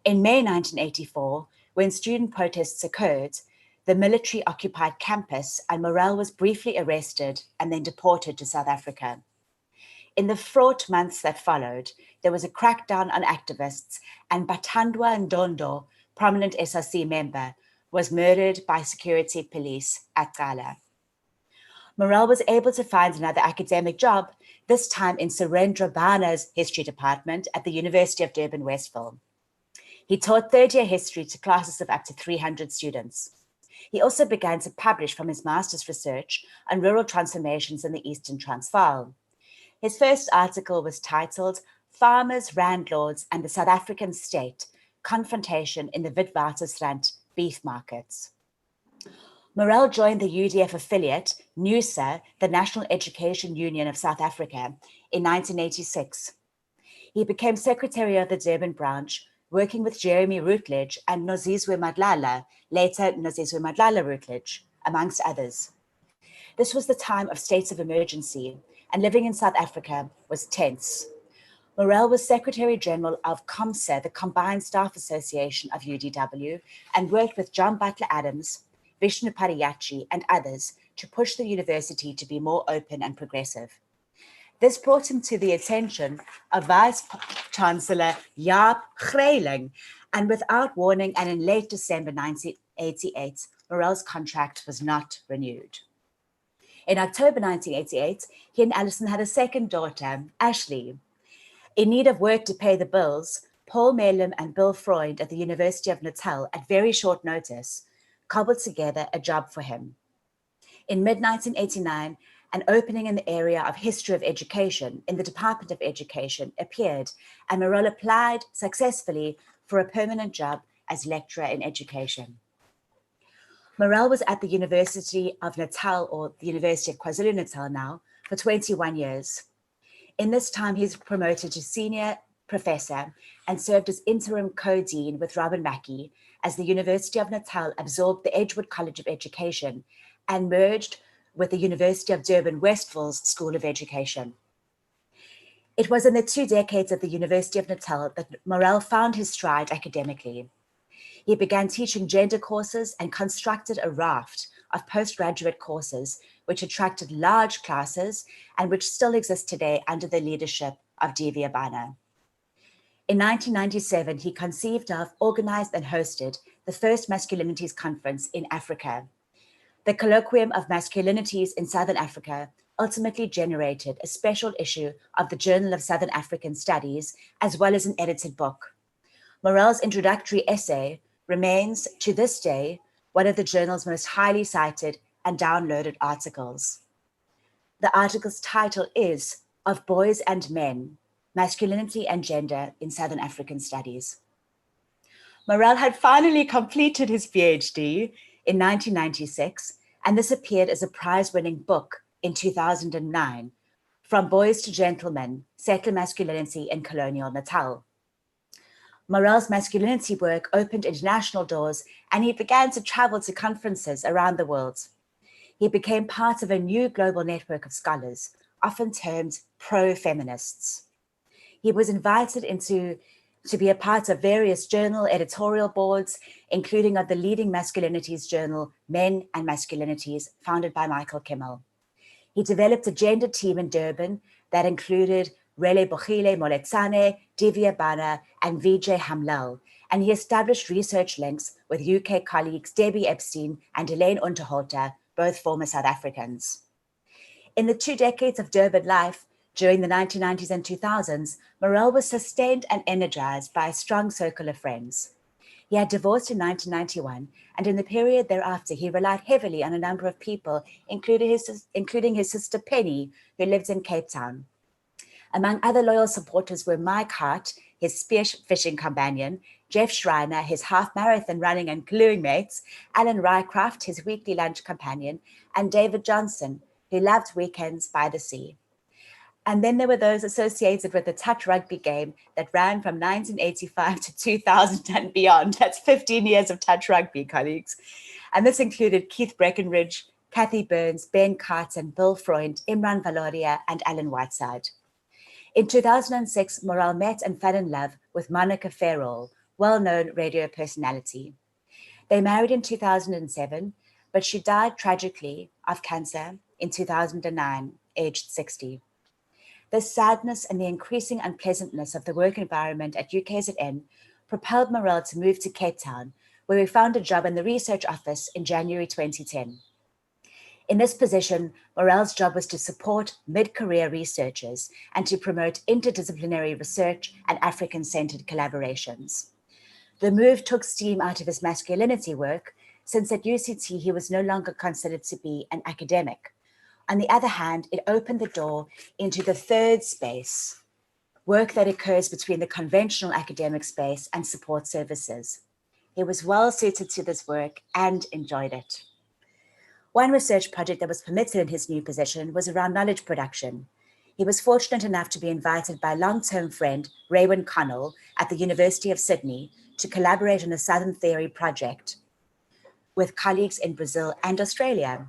In May 1984, when student protests occurred, the military-occupied campus, and Morrell was briefly arrested and then deported to South Africa. In the fraught months that followed, there was a crackdown on activists, and Bathandwa Ndondo, prominent SRC member, was murdered by security police at Cala. Morrell was able to find another academic job, this time in Surendra Bana's history department at the University of Durban, Westville. He taught third-year history to classes of up to 300 students. He also began to publish from his master's research on rural transformations in the Eastern Transvaal. His first article was titled Farmers, Landlords and the South African State, Confrontation in the Witwatersrand Beef Markets. Morrell joined the UDF affiliate, NUSA, the National Education Union of South Africa, in 1986. He became secretary of the Durban branch, working with Jeremy Routledge and Nozizwe Madlala, later Nozizwe Madlala Routledge, amongst others. This was the time of states of emergency, and living in South Africa was tense. Morrell was Secretary General of COMSA, the Combined Staff Association of UDW, and worked with John Butler Adams, Vishnu Pariyachi, and others to push the university to be more open and progressive. This brought him to the attention of Vice Chancellor Jaap Greiling, and without warning and in late December 1988, Morrell's contract was not renewed. In October 1988, he and Alison had a second daughter, Ashley. In need of work to pay the bills, Paul Melum and Bill Freund at the University of Natal, at very short notice, cobbled together a job for him. In mid-1989, an opening in the area of history of education in the Department of Education appeared, and Morrell applied successfully for a permanent job as lecturer in education. Morrell was at the University of Natal, or the University of KwaZulu-Natal now, for 21 years. In this time, he was promoted to senior professor and served as interim co-dean with Robin Mackey as the University of Natal absorbed the Edgewood College of Education and merged with the University of Durban Westville's School of Education. It was in the 2 decades at the University of Natal that Morrell found his stride academically. He began teaching gender courses and constructed a raft of postgraduate courses which attracted large classes and which still exist today under the leadership of Divya Bana. In 1997, he conceived of, organized and hosted the first Masculinities Conference in Africa. The Colloquium of Masculinities in Southern Africa ultimately generated a special issue of the Journal of Southern African Studies, as well as an edited book. Morrell's introductory essay remains, to this day, one of the journal's most highly cited and downloaded articles. The article's title is Of Boys and Men, Masculinity and Gender in Southern African Studies. Morrell had finally completed his PhD in 1996, and this appeared as a prize-winning book in 2009, From Boys to Gentlemen, Settler Masculinity in Colonial Natal. Morrell's masculinity work opened international doors, and he began to travel to conferences around the world. He became part of a new global network of scholars, often termed pro-feminists. He was invited to be a part of various journal editorial boards, including of the leading masculinities journal, Men and Masculinities, founded by Michael Kimmel. He developed a gender team in Durban that included Rele Bogile Moletsane, Divya Bana, and Vijay Hamlal, and he established research links with UK colleagues Debbie Epstein and Elaine Unterholter, both former South Africans. In the 2 decades of Durban life, during the 1990s and 2000s, Morrell was sustained and energized by a strong circle of friends. He had divorced in 1991, and in the period thereafter, he relied heavily on a number of people, including his sister Penny, who lived in Cape Town. Among other loyal supporters were Mike Hart, his spearfishing companion, Jeff Schreiner, his half-marathon running and gluing mates, Alan Rycroft, his weekly lunch companion, and David Johnson, who loved weekends by the sea. And then there were those associated with the touch rugby game that ran from 1985 to 2000 and beyond. That's 15 years of touch rugby, colleagues. And this included Keith Breckenridge, Kathy Burns, Ben Carton, Bill Freund, Imran Valoria, and Alan Whiteside. In 2006, Morrell met and fell in love with Monica Farrell, well-known radio personality. They married in 2007, but she died tragically of cancer in 2009, aged 60. The sadness and the increasing unpleasantness of the work environment at UKZN propelled Morrell to move to Cape Town, where he found a job in the research office in January 2010. In this position, Morrell's job was to support mid-career researchers and to promote interdisciplinary research and African-centered collaborations. The move took steam out of his masculinity work, since at UCT he was no longer considered to be an academic. On the other hand, it opened the door into the third space, work that occurs between the conventional academic space and support services. He was well suited to this work and enjoyed it. One research project that was permitted in his new position was around knowledge production. He was fortunate enough to be invited by long-term friend Raewyn Connell at the University of Sydney to collaborate on a Southern Theory project with colleagues in Brazil and Australia.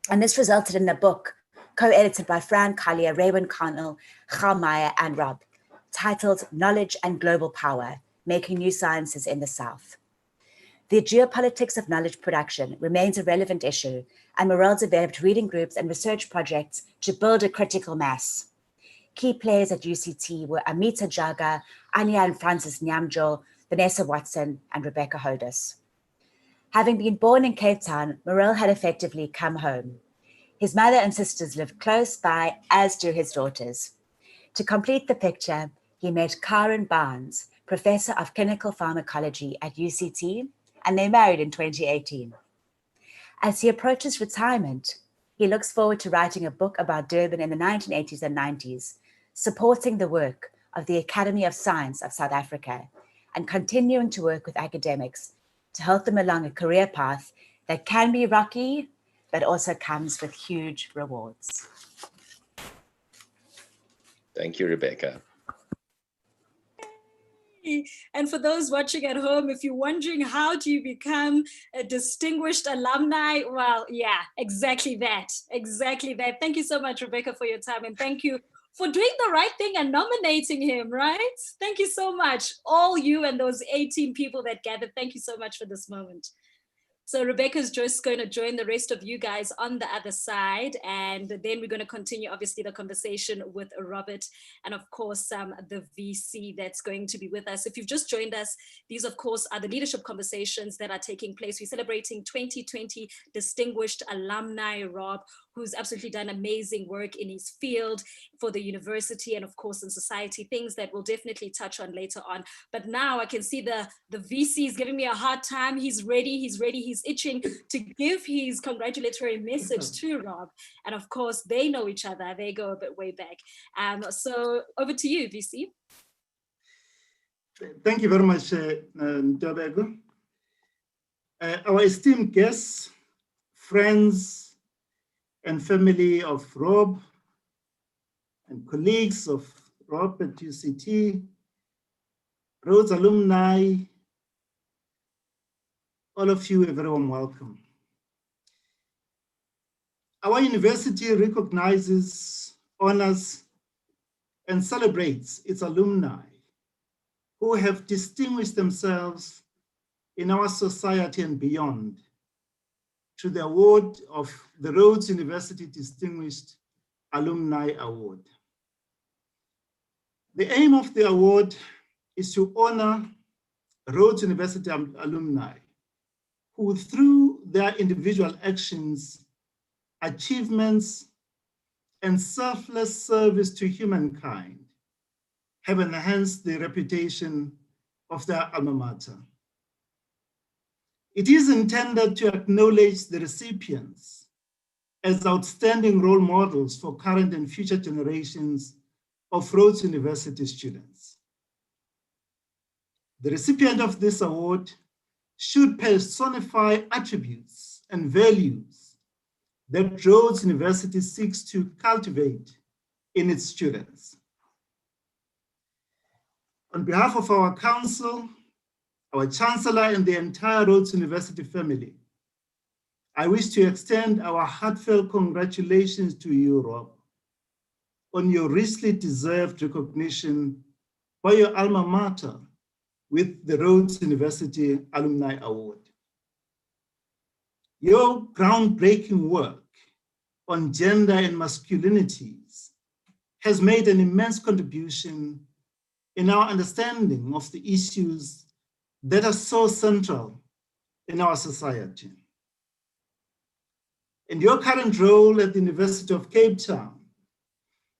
And this resulted in a book co-edited by Fran Collier, Raewyn Connell, Meyer, and Rob, titled Knowledge and Global Power, Making New Sciences in the South. The geopolitics of knowledge production remains a relevant issue, and Morrell developed reading groups and research projects to build a critical mass. Key players at UCT were Amita Jaga, Anya and Francis Nyamjo, Vanessa Watson, and Rebecca Hodis. Having been born in Cape Town, Morrell had effectively come home. His mother and sisters lived close by, as do his daughters. To complete the picture, he met Karen Barnes, Professor of Clinical Pharmacology at UCT, and they married in 2018. As he approaches retirement, he looks forward to writing a book about Durban in the 1980s and 90s, supporting the work of the Academy of Science of South Africa, and continuing to work with academics to help them along a career path that can be rocky, but also comes with huge rewards. Thank you, Rebecca. And for those watching at home, if you're wondering how do you become a distinguished alumni, well, yeah, exactly that. Exactly that. Thank you so much, Rebecca, for your time. And thank you for doing the right thing and nominating him, right? Thank you so much. All you and those 18 people that gathered, thank you so much for this moment. So Rebecca's just going to join the rest of you guys on the other side. And then we're going to continue, obviously, the conversation with Robert and, of course, the VC that's going to be with us. If you've just joined us, these, of course, are the leadership conversations that are taking place. We're celebrating 2020 Distinguished Alumni Rob, who's absolutely done amazing work in his field for the university and, of course, in society, things that we'll definitely touch on later on. But now I can see the VC is giving me a hard time. He's ready, he's itching to give his congratulatory message to Rob. And of course, they know each other. They go a bit way back. So over to you, VC. Thank you very much, Ntobeko. Our esteemed guests, friends, and family of Rob, and colleagues of Rob at UCT, Rhodes alumni, all of you, a very warm welcome. Our university recognizes, honors, and celebrates its alumni who have distinguished themselves in our society and beyond through the award of the Rhodes University Distinguished Alumni Award. The aim of the award is to honor Rhodes University alumni who, through their individual actions, achievements, and selfless service to humankind, have enhanced the reputation of their alma mater. It is intended to acknowledge the recipients as outstanding role models for current and future generations of Rhodes University students. The recipient of this award should personify attributes and values that Rhodes University seeks to cultivate in its students. On behalf of our council, our chancellor, and the entire Rhodes University family, I wish to extend our heartfelt congratulations to you, Rob, on your richly deserved recognition by your alma mater with the Rhodes University Alumni Award. Your groundbreaking work on gender and masculinities has made an immense contribution in our understanding of the issues that are so central in our society. And your current role at the University of Cape Town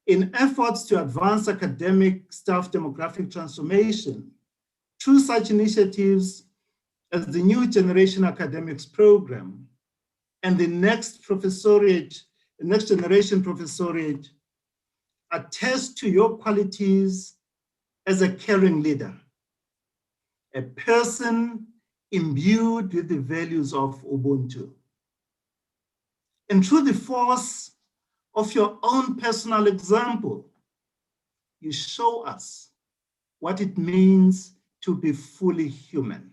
in efforts to advance academic staff demographic transformation through such initiatives as the New Generation Academics Program and the Next Generation Professoriate attest to your qualities as a caring leader, a person imbued with the values of Ubuntu. And through the force of your own personal example, you show us what it means to be fully human.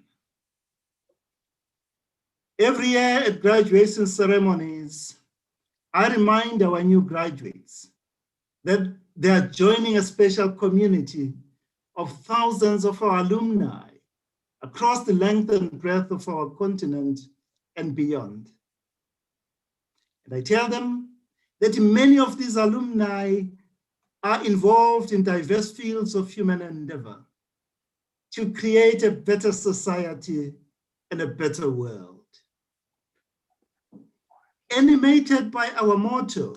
Every year at graduation ceremonies, I remind our new graduates that they are joining a special community of thousands of our alumni across the length and breadth of our continent and beyond. And I tell them that many of these alumni are involved in diverse fields of human endeavor to create a better society and a better world. Animated by our motto,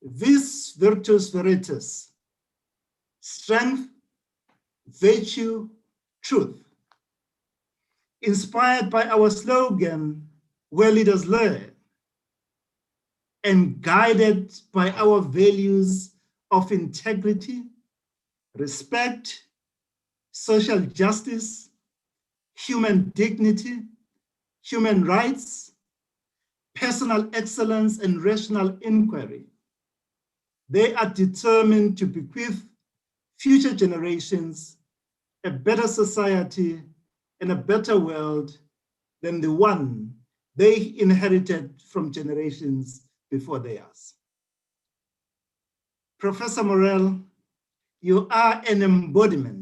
vis virtus veritas, strength, virtue, truth. Inspired by our slogan, where leaders learn, and guided by our values of integrity, respect, social justice, human dignity, human rights, personal excellence, and rational inquiry. They are determined to bequeath future generations a better society and a better world than the one they inherited from generations before theirs. Professor Morrell, you are an embodiment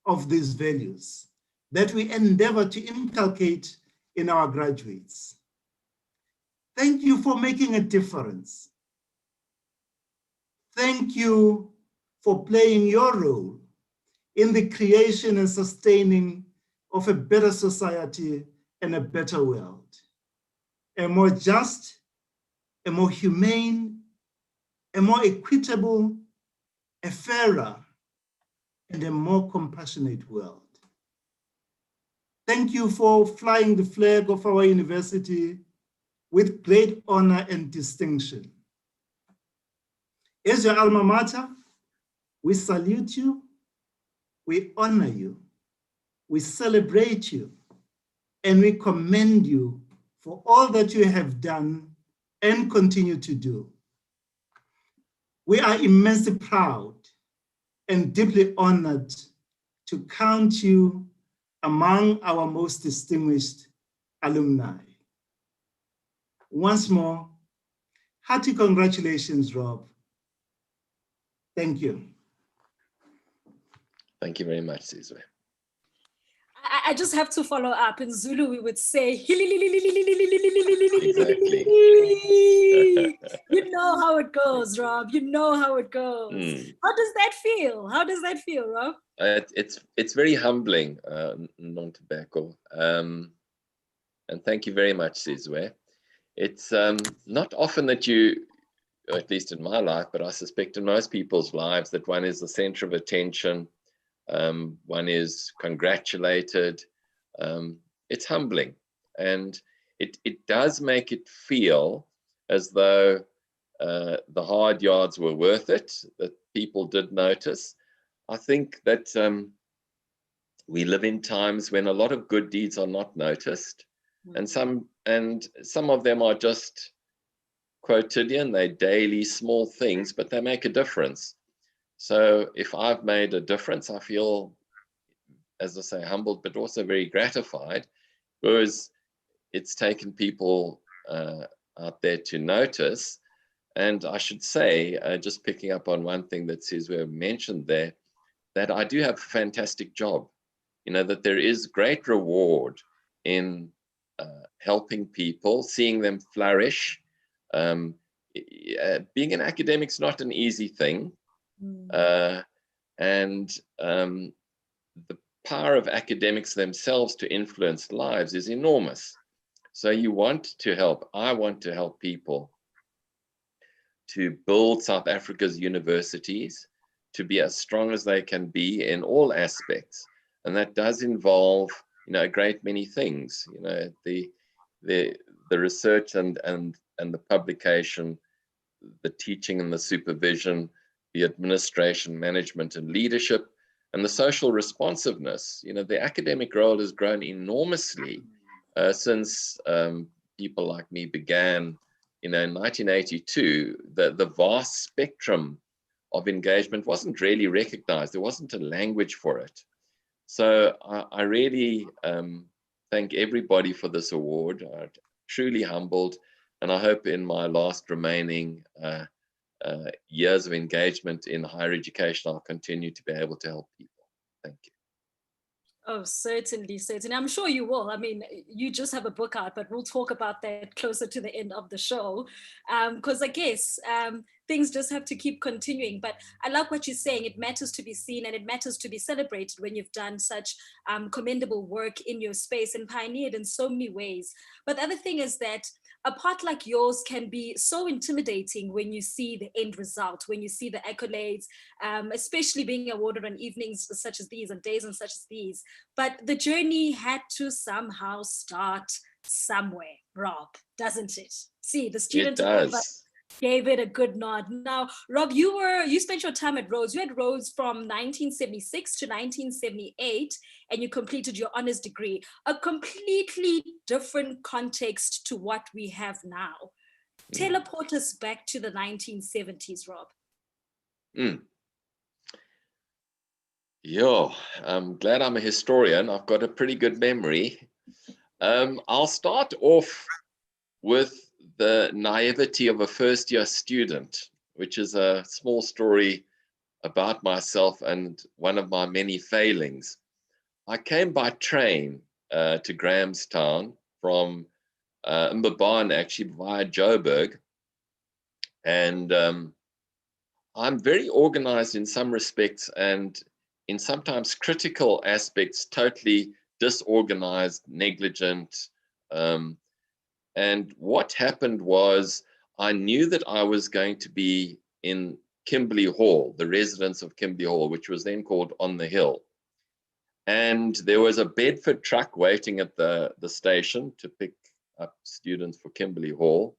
of these values that we endeavor to inculcate in our graduates. Thank you for making a difference. Thank you for playing your role in the creation and sustaining of a better society and a better world, a more just, a more humane, a more equitable, a fairer, and a more compassionate world. Thank you for flying the flag of our university with great honor and distinction. As your alma mater, we salute you, we honor you, we celebrate you, and we commend you for all that you have done and continue to do. We are immensely proud and deeply honored to count you among our most distinguished alumni. Once more, hearty congratulations, Rob. Thank you. Thank you very much, Sizwe. I just have to follow up. In Zulu, we would say, Exactly. You know how it goes, Rob. You know how it goes. How does that feel? How does that feel, Rob? It's very humbling, non-tobacco. And thank you very much, Sizwe. It's not often that you, or at least in my life, but I suspect in most people's lives, that one is the center of attention. One is congratulated. It's humbling, and it does make it feel as though the hard yards were worth it, that people did notice. I think that we live in times when a lot of good deeds are not noticed, and some of them are just quotidian, they're daily small things, but they make a difference. So if I've made a difference, I feel, as I say, humbled, but also very gratified, because it's taken people out there to notice. And I should say, just picking up on one thing that Sizwe mentioned there, that I do have a fantastic job. that there is great reward in helping people, seeing them flourish. Being an academic is not an easy thing. And the power of academics themselves to influence lives is enormous. So you want to help, I want to help people to build South Africa's universities to be as strong as they can be in all aspects. And that does involve, a great many things, the research and the publication, the teaching and the supervision, the administration, management and leadership, and the social responsiveness. The academic role has grown enormously since people like me began, in 1982. The vast spectrum of engagement wasn't really recognized. There wasn't a language for it. So I really thank everybody for this award. I'm truly humbled, and I hope in my last remaining years of engagement in higher education, I'll continue to be able to help people. Thank you. Oh, certainly, certainly. I'm sure you will. I mean, you just have a book out, but we'll talk about that closer to the end of the show. Because I guess things just have to keep continuing. But I like what you're saying. It matters to be seen and it matters to be celebrated when you've done such commendable work in your space and pioneered in so many ways. But the other thing is that a part like yours can be so intimidating when you see the end result, when you see the accolades, especially being awarded on evenings such as these and days such as these. But the journey had to somehow start somewhere, Rob, doesn't it? See, the student gave it a good nod. Now, Rob, you spent your time at Rhodes. You had Rhodes from 1976 to 1978, and you completed your honors degree, a completely different context to what we have now. Teleport us back to the 1970s, Rob. I'm glad I'm a historian. I've got a pretty good memory. I'll start off with the naivety of a first-year student, which is a small story about myself and one of my many failings. I came by train to Grahamstown from Mabizela, actually via Joburg, and I'm very organized in some respects, and in sometimes critical aspects, totally disorganized, negligent. And what happened was, I knew that I was going to be in Kimberley Hall, the residence of Kimberley Hall, which was then called On the Hill. And there was a Bedford truck waiting at the station to pick up students for Kimberley Hall.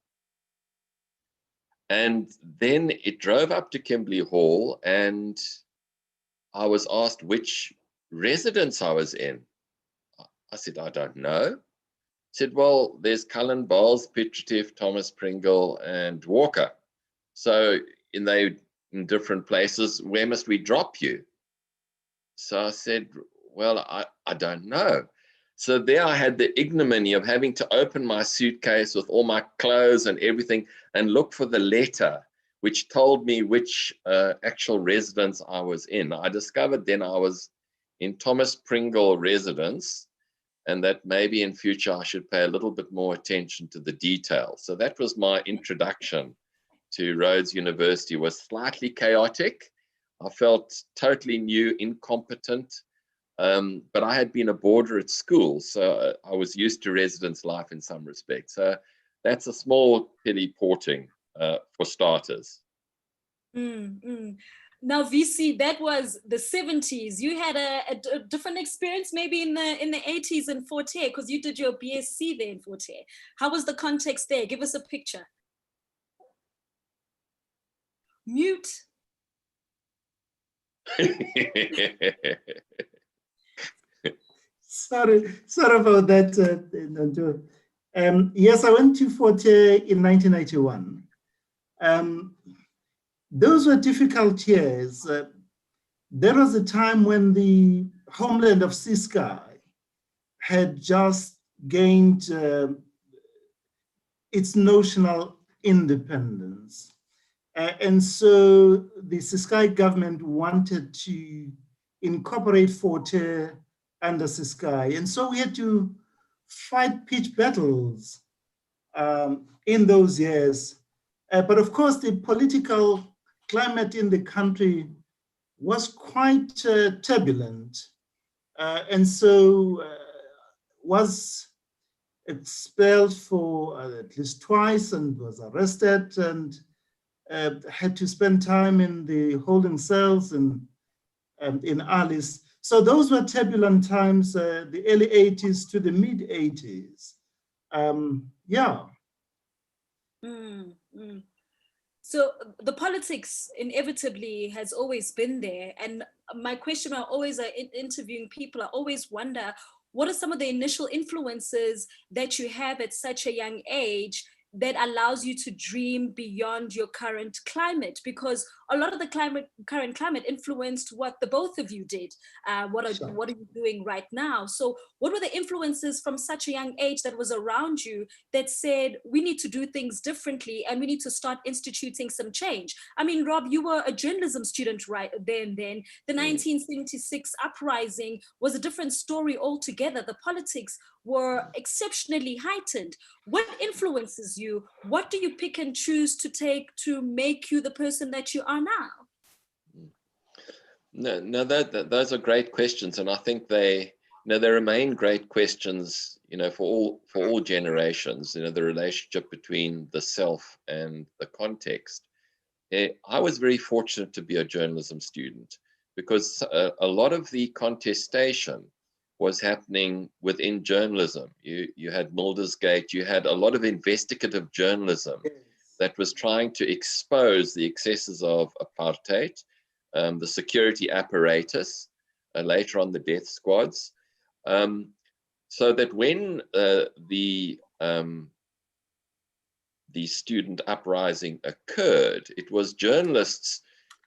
And then it drove up to Kimberley Hall, and I was asked which residence I was in. I said, I don't know. Said, well, there's Cullen, Bowles, Petrative, Thomas Pringle, and Walker. So they in different places. Where must we drop you? So I said, well, I don't know. So there I had the ignominy of having to open my suitcase with all my clothes and everything and look for the letter which told me which actual residence I was in. I discovered then I was in Thomas Pringle residence, and that maybe in future I should pay a little bit more attention to the details. So that was my introduction to Rhodes University. It was slightly chaotic. I felt totally new, incompetent, but I had been a boarder at school, so I was used to residence life in some respects. So that's a small pity porting for starters. Now, VC, that was the 70s. You had a different experience maybe in the 80s in Fort Hare, because you did your BSc there in Fort Hare. How was the context there? Give us a picture. Mute. Sorry about that. Yes, I went to Fort Hare in 1981. Those were difficult years. There was a time when the homeland of Ciskei had just gained its notional independence. And so the Ciskei government wanted to incorporate Fort Hare under the sky. And so we had to fight pitched battles in those years. But of course, the political climate in the country was quite turbulent. And so was expelled for at least twice and was arrested and had to spend time in the holding cells and in Alice. So those were turbulent times, the early 80s to the mid 80s. Yeah. So the politics inevitably has always been there. And my question, I always interviewing people, I always wonder, what are some of the initial influences that you have at such a young age that allows you to dream beyond your current climate? Because a lot of the current climate influenced what the both of you did. What are you doing right now? So what were the influences from such a young age that was around you that said, we need to do things differently and we need to start instituting some change? I mean, Rob, you were a journalism student right then. The 1976 uprising was a different story altogether. The politics were exceptionally heightened. What influences you? What do you pick and choose to take to make you the person that you are now? No, those are great questions, and I think they remain great questions, for all generations. The relationship between the self and the context. I was very fortunate to be a journalism student because a lot of the contestation was happening within journalism. You had Mildersgate, you had a lot of investigative journalism that was trying to expose the excesses of apartheid, the security apparatus, later on the death squads, so that when the student uprising occurred, it was journalists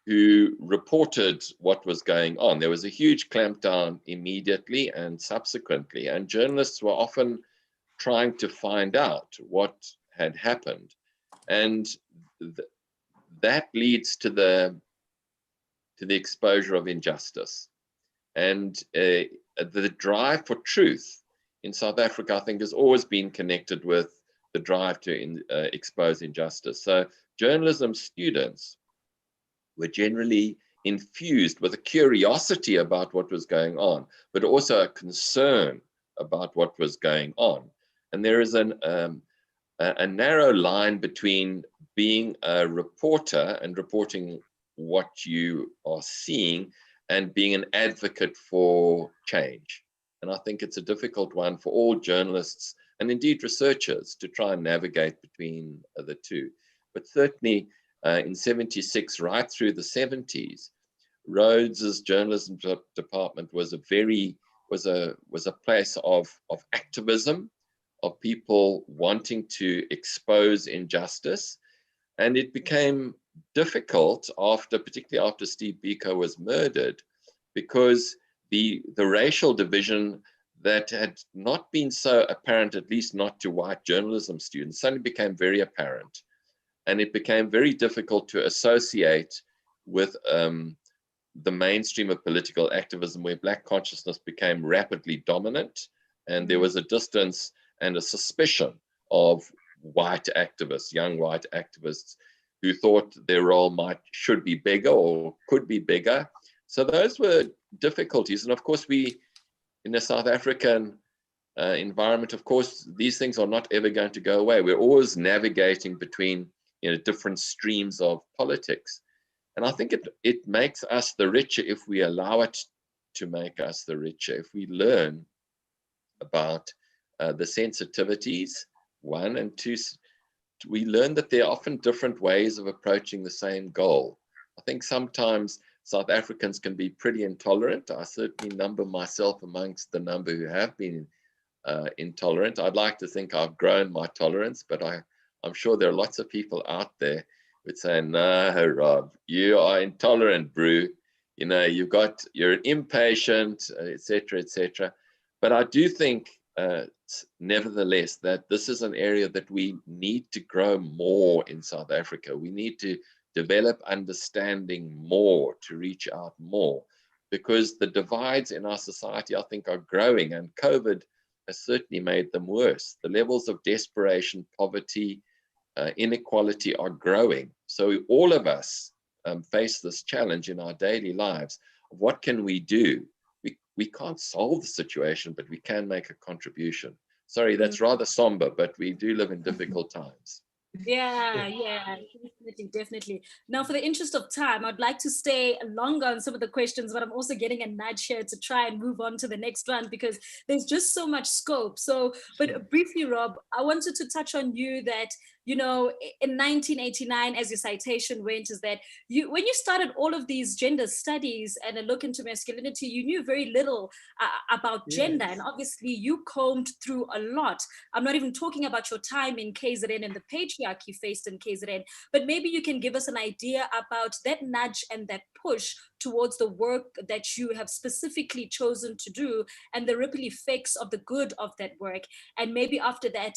who reported what was going on. There was a huge clampdown immediately and subsequently, and journalists were often trying to find out what had happened. And that leads to the exposure of injustice. And the drive for truth in South Africa, I think, has always been connected with the drive to expose injustice. So journalism students were generally infused with a curiosity about what was going on, but also a concern about what was going on. And there is a narrow line between being a reporter and reporting what you are seeing and being an advocate for change. And I think it's a difficult one for all journalists and indeed researchers to try and navigate between the two. But certainly in 76, right through the 70s, Rhodes's journalism department was a place of activism, of people wanting to expose injustice. And it became difficult particularly after Steve Biko was murdered, because the racial division that had not been so apparent, at least not to white journalism students, suddenly became very apparent. And it became very difficult to associate with the mainstream of political activism, where Black consciousness became rapidly dominant, and there was a distance and a suspicion of white activists, young white activists, who thought their role should be bigger or could be bigger. So those were difficulties. And of course, in the South African environment, of course, these things are not ever going to go away. We're always navigating between different streams of politics. And I think it makes us the richer if we allow it to make us the richer, if we learn about the sensitivities, one, and two, we learn that there are often different ways of approaching the same goal. I think sometimes South Africans can be pretty intolerant. I certainly number myself amongst the number who have been intolerant. I'd like to think I've grown my tolerance, but I'm sure there are lots of people out there who would say, no, Rob, you are intolerant, brew. You're impatient, etc., etc. But I do think, nevertheless, that this is an area that we need to grow more in South Africa. We need to develop understanding more, to reach out more. because the divides in our society, I think, are growing, and COVID has certainly made them worse. The levels of desperation, poverty, inequality are growing. So all of us face this challenge in our daily lives. What can we do? We can't solve the situation, but we can make a contribution. Sorry, that's rather somber, but we do live in difficult times. Yeah, definitely. Now, for the interest of time, I'd like to stay longer on some of the questions, but I'm also getting a nudge here to try and move on to the next one because there's just so much scope. So, but briefly, Rob, I wanted to touch on you that, you know, in 1989, as your citation went, is that when you started all of these gender studies and a look into masculinity, you knew very little about gender. And obviously you combed through a lot. I'm not even talking about your time in KZN and the patriarchy faced in KZN, but maybe you can give us an idea about that nudge and that push towards the work that you have specifically chosen to do and the ripple effects of the good of that work. And maybe after that,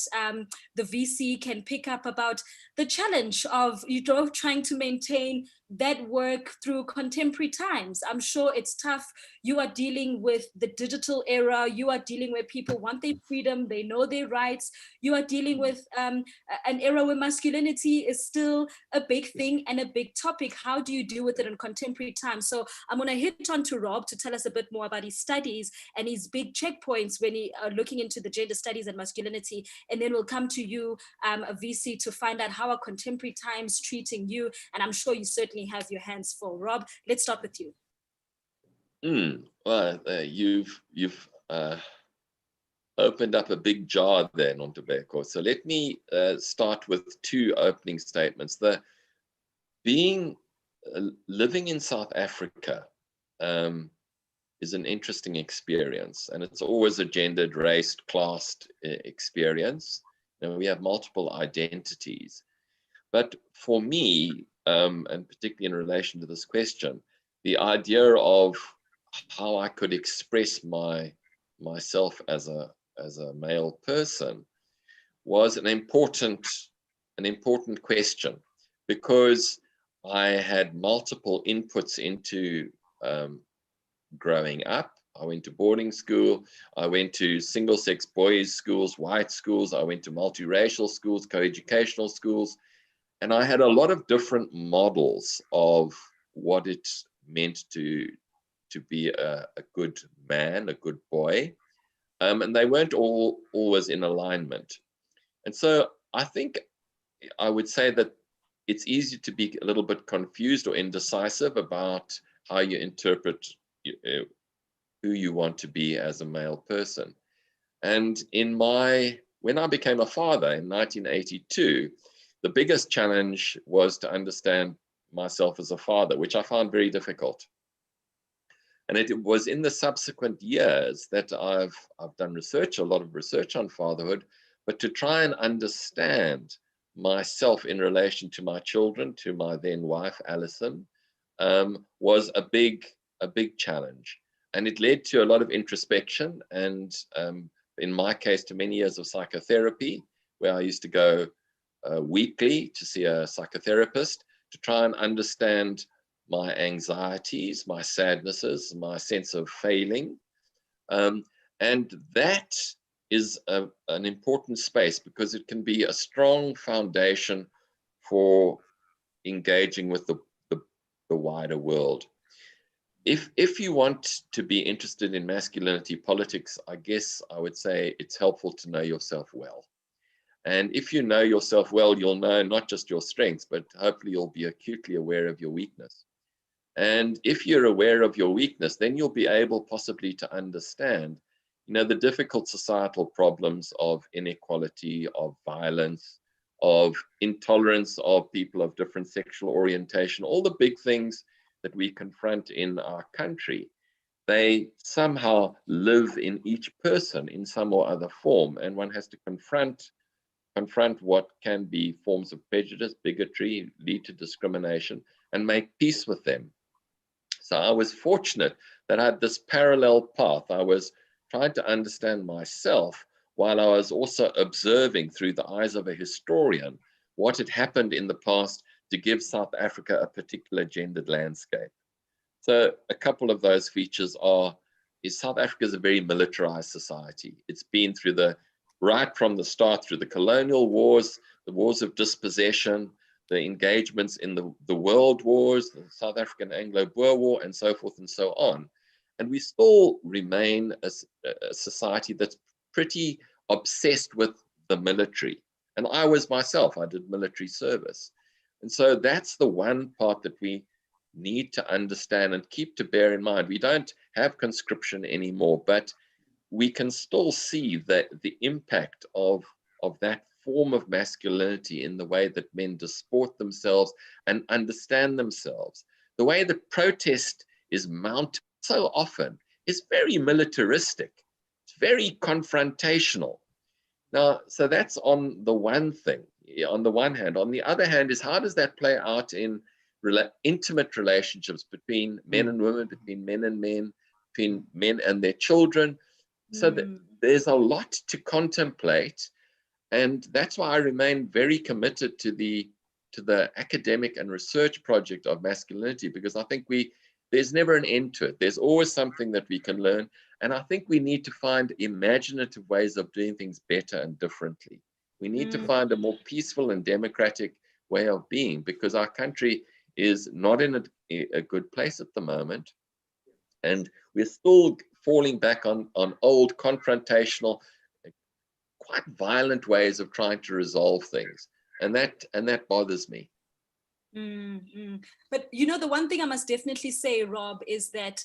the VC can pick up about the challenge of, you know, trying to maintain that work through contemporary times. I'm sure it's tough. You are dealing with the digital era. You are dealing where people want their freedom. They know their rights. You are dealing with an era where masculinity is still a big thing and a big topic. How do you deal with it in contemporary times? So I'm going to hit on to Rob to tell us a bit more about his studies and his big checkpoints when he looking into the gender studies and masculinity. And then we'll come to you, a VC, to find out how are contemporary times treating you. And I'm sure you certainly have your hands full. Rob, let's start with you. Well, you've opened up a big jar there, Nontobeko. So let me start with two opening statements. Living in South Africa is an interesting experience, and it's always a gendered, raced, classed experience. And we have multiple identities. But for me, and particularly in relation to this question, the idea of how I could express myself as a male person was an important question, because I had multiple inputs into growing up. I went to boarding school, I went to single-sex boys' schools, white schools, I went to multiracial schools, coeducational schools, and I had a lot of different models of what it meant to be a good man, a good boy, and they weren't all always in alignment. And so I think I would say that it's easy to be a little bit confused or indecisive about how you interpret who you want to be as a male person. And when I became a father in 1982, the biggest challenge was to understand myself as a father, which I found very difficult. And it was in the subsequent years that I've done research, a lot of research on fatherhood, but to try and understand myself in relation to my children, to my then wife, Alison, was a big challenge. And it led to a lot of introspection and, in my case, to many years of psychotherapy, where I used to go weekly to see a psychotherapist to try and understand my anxieties, my sadnesses, my sense of failing. And that is an important space, because it can be a strong foundation for engaging with the wider world. If you want to be interested in masculinity politics, I guess I would say it's helpful to know yourself well. And if you know yourself well, you'll know not just your strengths, but hopefully you'll be acutely aware of your weakness. And if you're aware of your weakness, then you'll be able possibly to understand, you know, the difficult societal problems of inequality, of violence, of intolerance of people of different sexual orientation, all the big things that we confront in our country. They somehow live in each person in some or other form, and one has to confront what can be forms of prejudice, bigotry, lead to discrimination, and make peace with them. So I was fortunate that I had this parallel path. I was trying to understand myself while I was also observing through the eyes of a historian what had happened in the past to give South Africa a particular gendered landscape. So a couple of those features is South Africa is a very militarized society. It's been through right from the start, through the colonial wars, the wars of dispossession, the engagements in the world wars, the South African Anglo-Boer War, and so forth and so on. And we still remain a society that's pretty obsessed with the military. And I was myself, I did military service. And so that's the one part that we need to understand and keep to bear in mind. We don't have conscription anymore, but we can still see that the impact of that form of masculinity in the way that men disport themselves and understand themselves. The way that protest is mounted so often is very militaristic. It's very confrontational. Now, so that's on the one thing, on the one hand. On the other hand is, how does that play out in intimate relationships between men and women, between men and men, between men and their children? So there's a lot to contemplate. And that's why I remain very committed to the academic and research project of masculinity, because I think there's never an end to it. There's always something that we can learn. And I think we need to find imaginative ways of doing things better and differently. We need to find a more peaceful and democratic way of being, because our country is not in a good place at the moment. And we're still falling back on old confrontational, quite violent ways of trying to resolve things. And that bothers me. But you know, the one thing I must definitely say, Rob, is that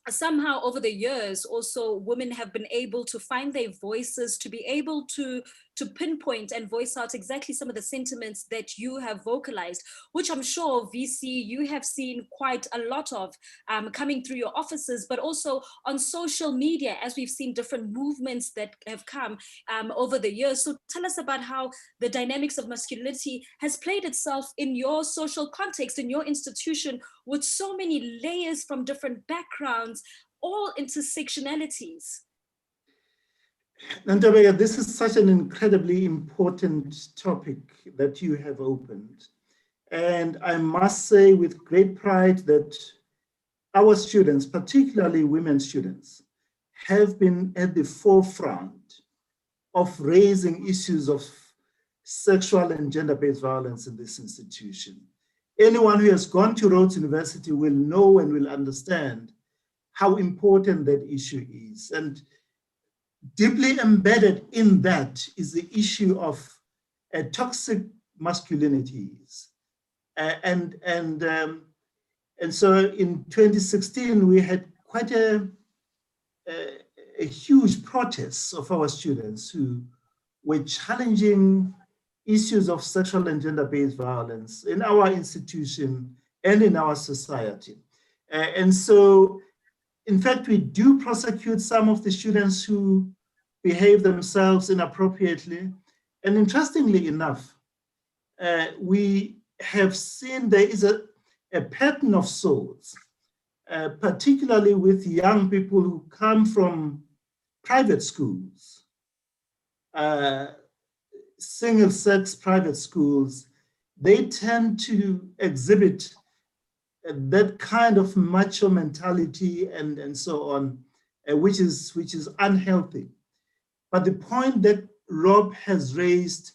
somehow over the years also women have been able to find their voices, to be able to pinpoint and voice out exactly some of the sentiments that you have vocalized, which I'm sure VC you have seen quite a lot of coming through your offices, but also on social media, as we've seen different movements that have come over the years. So tell us about how the dynamics of masculinity has played itself in your social context, in your institution, with so many layers from different backgrounds, all intersectionalities. Nantobeka, this is such an incredibly important topic that you have opened. And I must say with great pride that our students, particularly women students, have been at the forefront of raising issues of sexual and gender-based violence in this institution. Anyone who has gone to Rhodes University will know and will understand how important that issue is. And deeply embedded in that is the issue of toxic masculinities. And so in 2016, we had quite a huge protest of our students who were challenging issues of sexual and gender-based violence in our institution and in our society. And so, in fact, we do prosecute some of the students who behave themselves inappropriately. And interestingly enough, we have seen there is a pattern of sorts, particularly with young people who come from private schools, single-sex private schools. They tend to exhibit that kind of macho mentality and so on, which is unhealthy. But the point that Rob has raised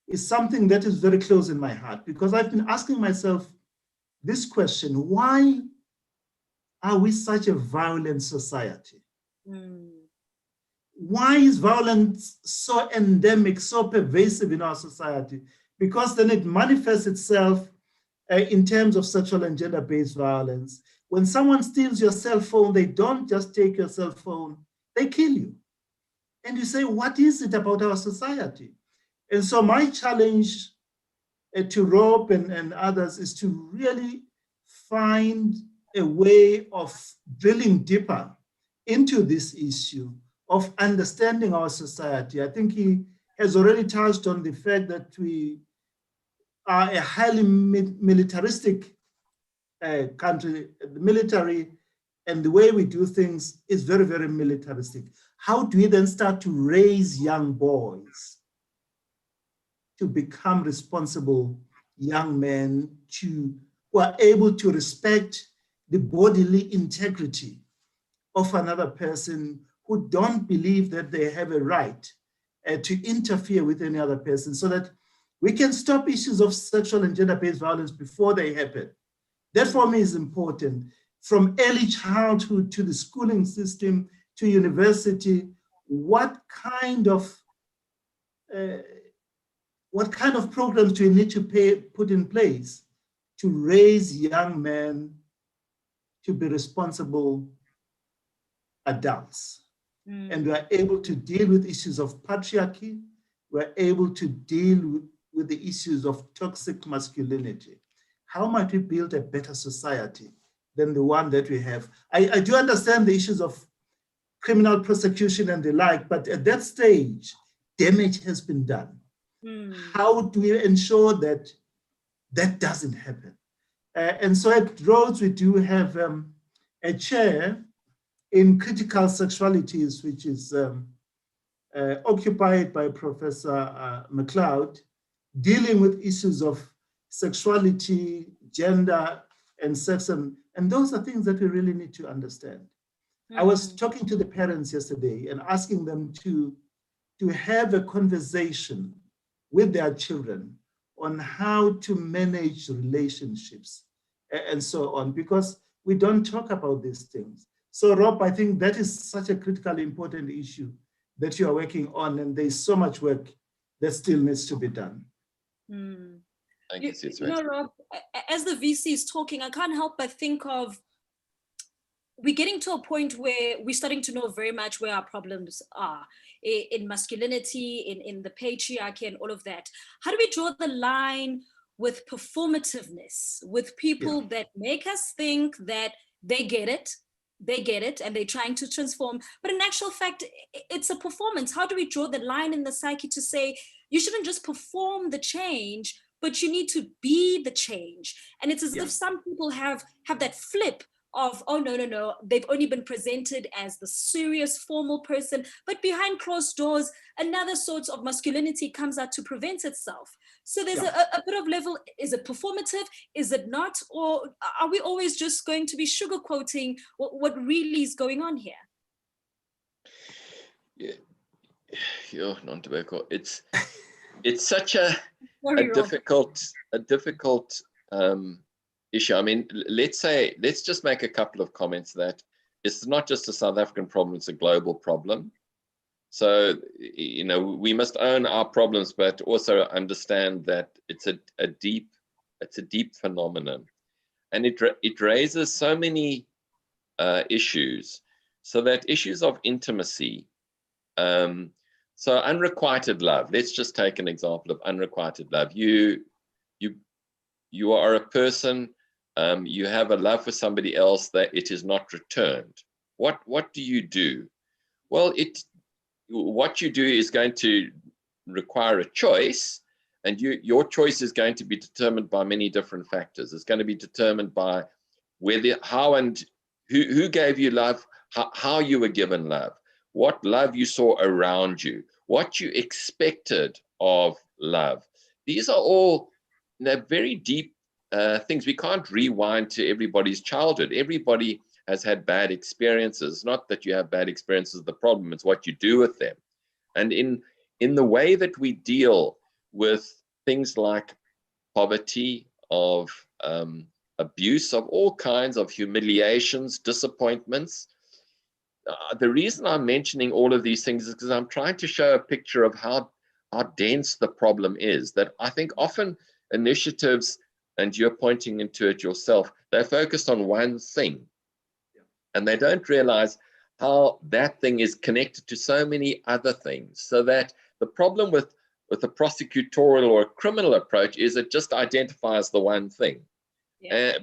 is something that is very close in my heart, because I've been asking myself this question: why are we such a violent society? Why is violence so endemic, so pervasive in our society? Because then it manifests itself in terms of sexual and gender-based violence. When someone steals your cell phone, they don't just take your cell phone, they kill you. And you say, what is it about our society? And so my challenge to Rob and others is to really find a way of drilling deeper into this issue of understanding our society. I think he has already touched on the fact that we are a highly militaristic country. The military and the way we do things is very, very militaristic. How do we then start to raise young boys to become responsible young men who are able to respect the bodily integrity of another person who don't believe that they have a right to interfere with any other person, so that we can stop issues of sexual and gender-based violence before they happen. That for me is important. From early childhood to the schooling system to university, what kind of programs do we need to put in place to raise young men to be responsible adults? And we are able to deal with issues of patriarchy. We're able to deal with the issues of toxic masculinity. How might we build a better society than the one that we have? I do understand the issues of criminal prosecution and the like, but at that stage, damage has been done. How do we ensure that that doesn't happen? And so at Rhodes, we do have a chair in critical sexualities, which is occupied by Professor McLeod, dealing with issues of sexuality, gender, and sex. And those are things that we really need to understand. I was talking to the parents yesterday and asking them to have a conversation with their children on how to manage relationships and so on, because we don't talk about these things. So Rob, I think that is such a critically important issue that you are working on, and there's so much work that still needs to be done. Thank you, You know, Rob, as the VC is talking, I can't help but think of, we're getting to a point where we're starting to know very much where our problems are in masculinity, in the patriarchy and all of that. How do we draw the line with performativeness, with people that make us think that they get it, and they're trying to transform, but in actual fact, it's a performance? How do we draw the line in the psyche to say, you shouldn't just perform the change, but you need to be the change? And it's as if some people have that flip of, oh, no, they've only been presented as the serious, formal person, but behind closed doors, another sort of masculinity comes out to prevent itself. So there's a bit of level, is it performative? Is it not? Or are we always just going to be sugarcoating what really is going on here? Yeah, non-tobacco. It's such a difficult issue. I mean, let's just make a couple of comments that it's not just a South African problem, it's a global problem. So, you know, we must own our problems, but also understand that it's a deep phenomenon, and it raises so many issues. So that issues of intimacy, so unrequited love. Let's just take an example of unrequited love. You are a person. You have a love for somebody else that it is not returned. What do you do? Well, what you do is going to require a choice, and your choice is going to be determined by many different factors. It's going to be determined by how and who gave you love, how you were given love, what love you saw around you, what you expected of love. These are all very deep things. We can't rewind to everybody's childhood. Everybody has had bad experiences. Not that you have bad experiences, the problem, it's what you do with them. And in the way that we deal with things like poverty, of abuse, of all kinds of humiliations, disappointments, the reason I'm mentioning all of these things is because I'm trying to show a picture of how dense the problem is, that I think often initiatives, and you're pointing into it yourself, they're focused on one thing. And they don't realize how that thing is connected to so many other things. So that the problem with a prosecutorial or a criminal approach is it just identifies the one thing.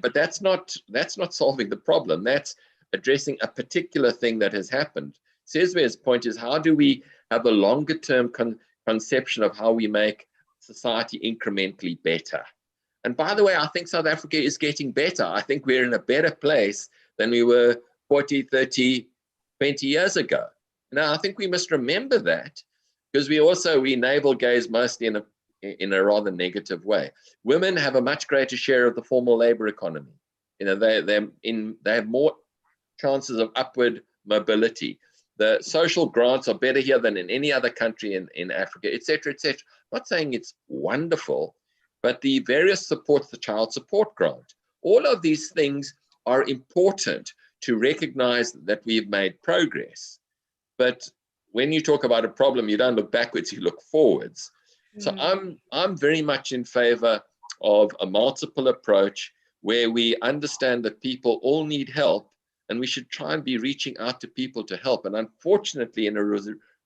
But that's not solving the problem. That's addressing a particular thing that has happened. Cesve's point is, how do we have a longer term conception of how we make society incrementally better? And by the way, I think South Africa is getting better. I think we're in a better place than we were 40, 30, 20 years ago. Now, I think we must remember that, because we navel gaze mostly in a rather negative way. Women have a much greater share of the formal labor economy. You know, they have more chances of upward mobility. The social grants are better here than in any other country in Africa, etc., etc. I'm not saying it's wonderful, but the various supports, the child support grant, all of these things are important to recognize that we've made progress. But when you talk about a problem, you don't look backwards, you look forwards. So I'm very much in favor of a multiple approach where we understand that people all need help, and we should try and be reaching out to people to help. And unfortunately, in a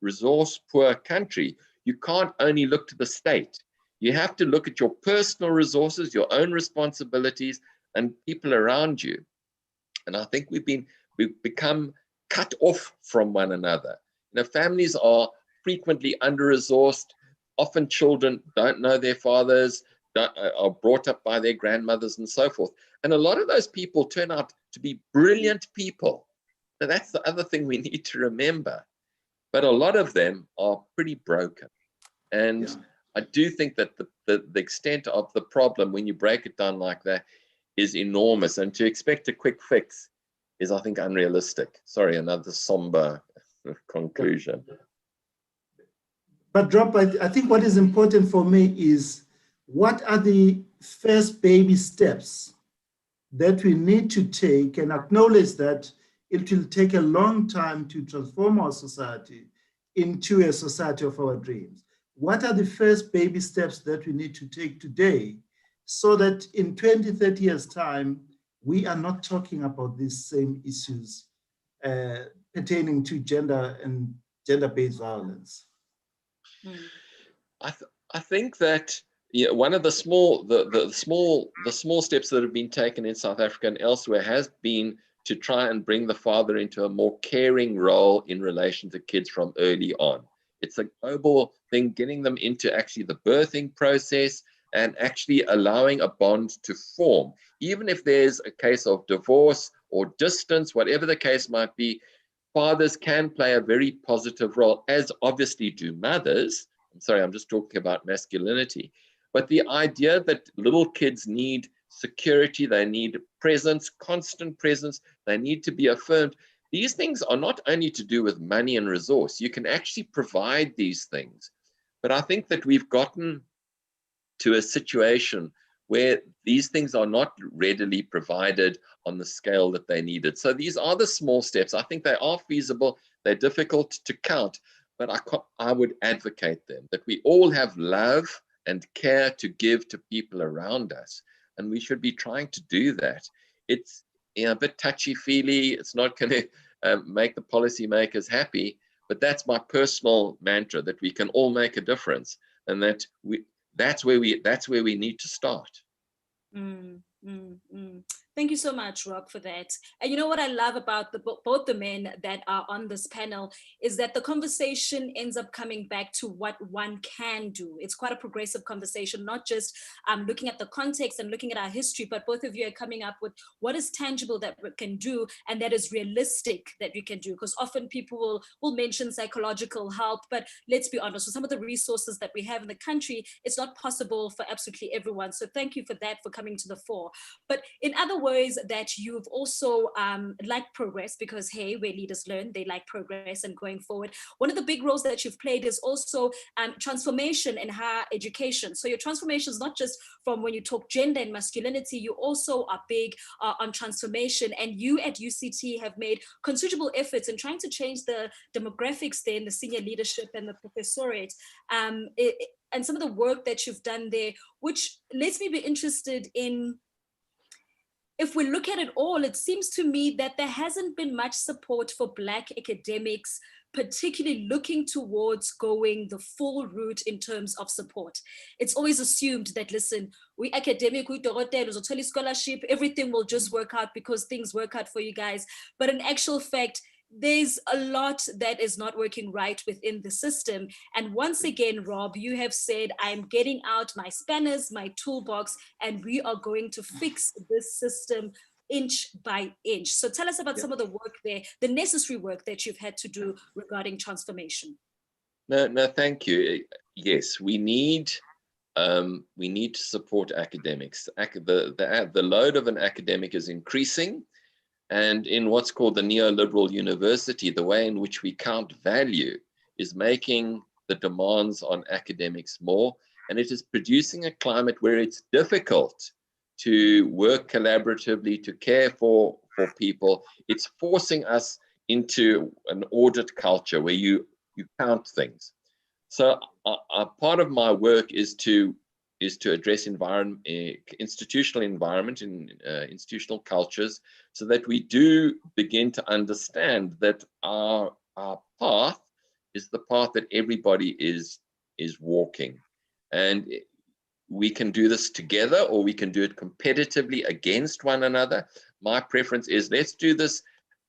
resource-poor country, you can't only look to the state. You have to look at your personal resources, your own responsibilities, and people around you. And I think we've become cut off from one another. You know, families are frequently under-resourced. Often children don't know their fathers, are brought up by their grandmothers and so forth. And a lot of those people turn out to be brilliant people. Now, that's the other thing we need to remember. But a lot of them are pretty broken. And I do think that the extent of the problem, when you break it down like that, is enormous. And to expect a quick fix is, I think, unrealistic. Sorry, another somber conclusion. But Rob, I think what is important for me is, what are the first baby steps that we need to take, and acknowledge that it will take a long time to transform our society into a society of our dreams? What are the first baby steps that we need to take today so that in 20, 30 years' time, we are not talking about these same issues pertaining to gender and gender-based violence? I think that one of the small steps that have been taken in South Africa and elsewhere has been to try and bring the father into a more caring role in relation to kids from early on. It's a global thing, getting them into actually the birthing process and actually allowing a bond to form. Even if there's a case of divorce or distance, whatever the case might be, fathers can play a very positive role, as obviously do mothers. I'm sorry, I'm just talking about masculinity. But the idea that little kids need security, they need presence, constant presence, they need to be affirmed. These things are not only to do with money and resource. You can actually provide these things. But I think that we've gotten to a situation where these things are not readily provided on the scale that they needed. So these are the small steps. I think they are feasible. They're difficult to count, but I would advocate them, that we all have love and care to give to people around us. And we should be trying to do that. It's a bit touchy-feely. It's not going to make the policymakers happy, but that's my personal mantra, that we can all make a difference, and that that's where we need to start. Thank you so much, Rob, for that. And you know what I love about both the men that are on this panel is that the conversation ends up coming back to what one can do. It's quite a progressive conversation, not just looking at the context and looking at our history, but both of you are coming up with what is tangible that we can do and that is realistic that we can do. Because often people will mention psychological help, but let's be honest, with some of the resources that we have in the country, it's not possible for absolutely everyone. So thank you for that, for coming to the fore. But in other ways that you've also liked progress, because hey, where leaders learn, they like progress and going forward. One of the big roles that you've played is also transformation in higher education. So your transformation is not just from when you talk gender and masculinity, you also are big on transformation. And you at UCT have made considerable efforts in trying to change the demographics there in the senior leadership and the professorate. And some of the work that you've done there, which lets me be interested in, if we look at it all, it seems to me that there hasn't been much support for Black academics, particularly looking towards going the full route in terms of support. It's always assumed that, listen, we academic, we scholarship, everything will just work out because things work out for you guys. But in actual fact, there's a lot that is not working right within the system. And once again, Rob, you have said, I'm getting out my spanners, my toolbox, and we are going to fix this system inch by inch. So tell us about some of the work there, the necessary work that you've had to do regarding transformation. No, thank you. Yes, we need we need to support academics. The load of an academic is increasing, and in what's called the neoliberal university, the way in which we count value is making the demands on academics more, and it is producing a climate where it's difficult to work collaboratively, to care for people. It's forcing us into an audit culture where you count things. So part of my work is to address institutional environment and institutional cultures, so that we do begin to understand that our path is the path that everybody is walking, and we can do this together, or we can do it competitively against one another. My preference is, let's do this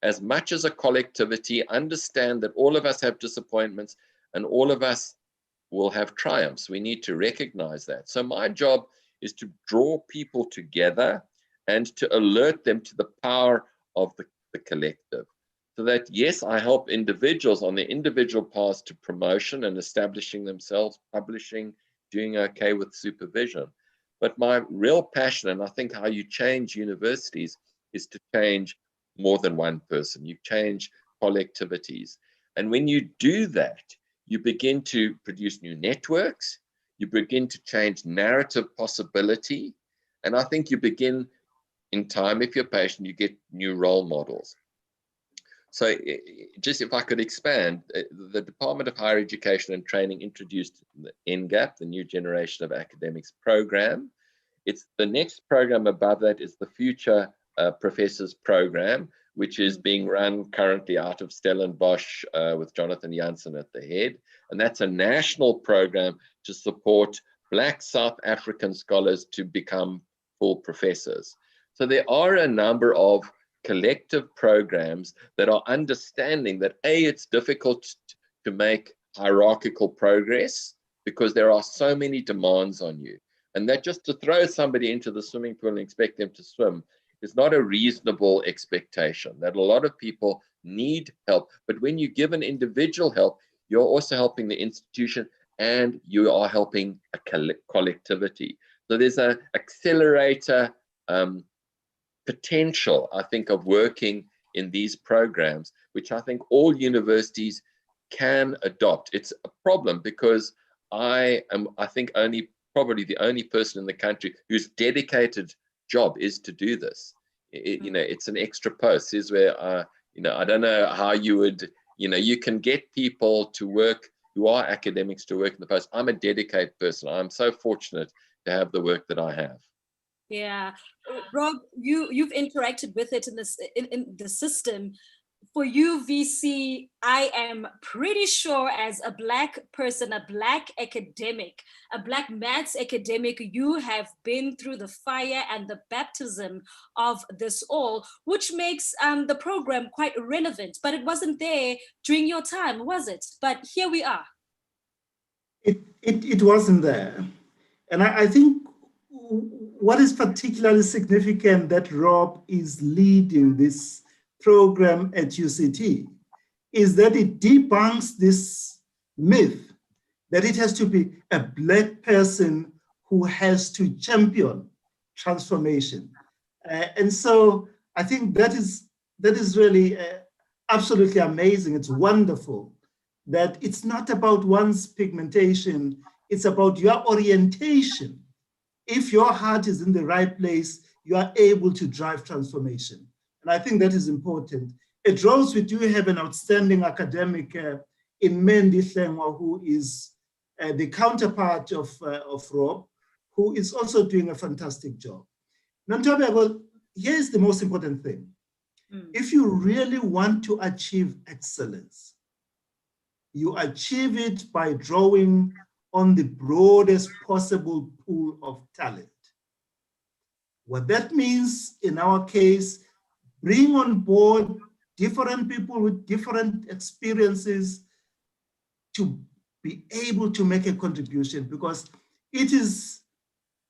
as much as a collectivity, understand that all of us have disappointments and all of us will have triumphs. We need to recognize that. So my job is to draw people together and to alert them to the power of the collective. So that, yes, I help individuals on their individual paths to promotion and establishing themselves, publishing, doing okay with supervision. But my real passion, and I think how you change universities, is to change more than one person. You change collectivities. And when you do that, you begin to produce new networks, you begin to change narrative possibility, and I think you begin, in time, if you're patient, you get new role models. So just if I could expand, the Department of Higher Education and Training introduced the NGAP, the New Generation of Academics program. It's the next program above that is the Future Professors program, which is being run currently out of Stellenbosch with Jonathan Jansen at the head. And that's a national program to support Black South African scholars to become full professors. So there are a number of collective programs that are understanding that, A, it's difficult to make hierarchical progress because there are so many demands on you. And that just to throw somebody into the swimming pool and expect them to swim is not a reasonable expectation. That a lot of people need help, but when you give an individual help, you're also helping the institution and you are helping a collectivity. So there's an accelerator potential, I think, of working in these programs, which I think all universities can adopt. It's a problem because I think, probably the only person in the country whose dedicated job is to do this. It's an extra post. This is where, I don't know how you would, you can get people to work who are academics to work in the post. I'm a dedicated person. I'm so fortunate to have the work that I have. Yeah, Rob, you've interacted with it in the system. For you, VC, I am pretty sure as a Black person, a Black academic, a Black maths academic, you have been through the fire and the baptism of this all, which makes the program quite relevant. But it wasn't there during your time, was it? But here we are. It wasn't there. And I think what is particularly significant that Rob is leading this program at UCT is that it debunks this myth that it has to be a Black person who has to champion transformation. And so I think that is really absolutely amazing. It's wonderful that it's not about one's pigmentation, it's about your orientation. If your heart is in the right place, you are able to drive transformation. And I think that is important. At Rhodes, we do have an outstanding academic in Mendi Hlengwa, who is the counterpart of Rob, who is also doing a fantastic job. Nantobeko, here's the most important thing. If you really want to achieve excellence, you achieve it by drawing on the broadest possible pool of talent. What that means in our case, bring on board different people with different experiences to be able to make a contribution, because it is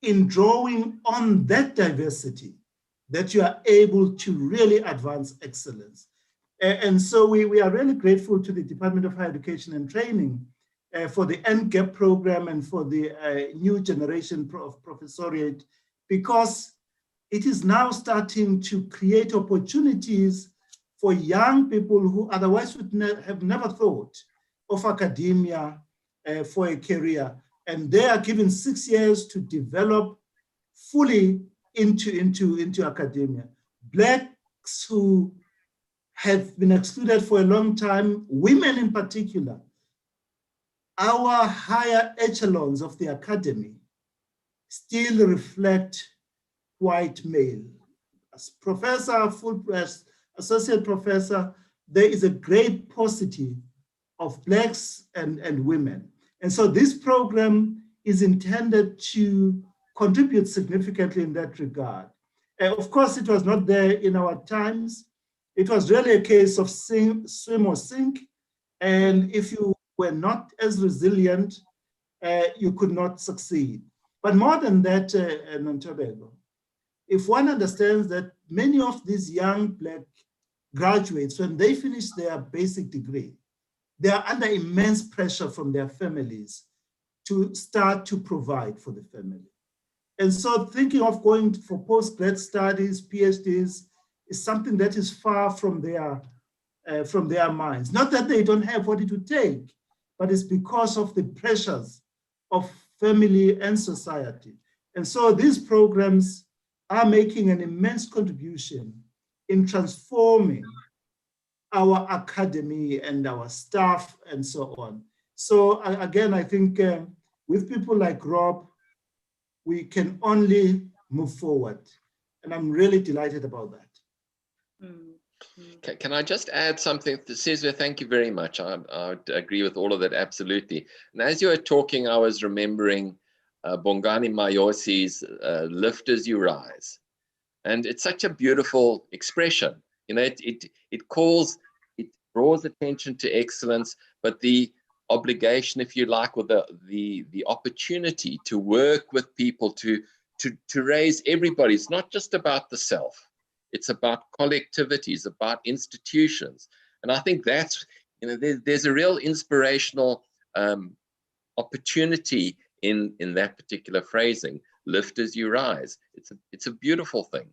in drawing on that diversity that you are able to really advance excellence. And so we are really grateful to the Department of Higher Education and Training for the NGAP program and for the new generation of professoriate, because it is now starting to create opportunities for young people who otherwise would have never thought of academia for a career. And they are given 6 years to develop fully into academia. Blacks who have been excluded for a long time, women in particular, our higher echelons of the academy still reflect white male. As professor, associate professor, there is a great paucity of Blacks and women. And so this program is intended to contribute significantly in that regard. Of course, it was not there in our times. It was really a case of swim or sink. And if you were not as resilient, you could not succeed. But more than that, Nontobeko, if one understands that many of these young Black graduates, when they finish their basic degree, they are under immense pressure from their families to start to provide for the family. And so thinking of going for postgrad studies, PhDs, is something that is far from their minds. Not that they don't have what it would take, but it's because of the pressures of family and society. And so these programs are making an immense contribution in transforming our academy and our staff and so on. So again, I think with people like Rob, we can only move forward. And I'm really delighted about that. Can I just add something? Sizwe, thank you very much. I would agree with all of that, absolutely. And as you were talking, I was remembering Bongani Mayosi's lift as you rise. And it's such a beautiful expression. You know, it draws attention to excellence, but the obligation, if you like, or the opportunity to work with people to raise everybody. It's not just about the self. It's about collectivities, about institutions. And I think that's, you know, there's a real inspirational opportunity in that particular phrasing, lift as you rise. It's a beautiful thing.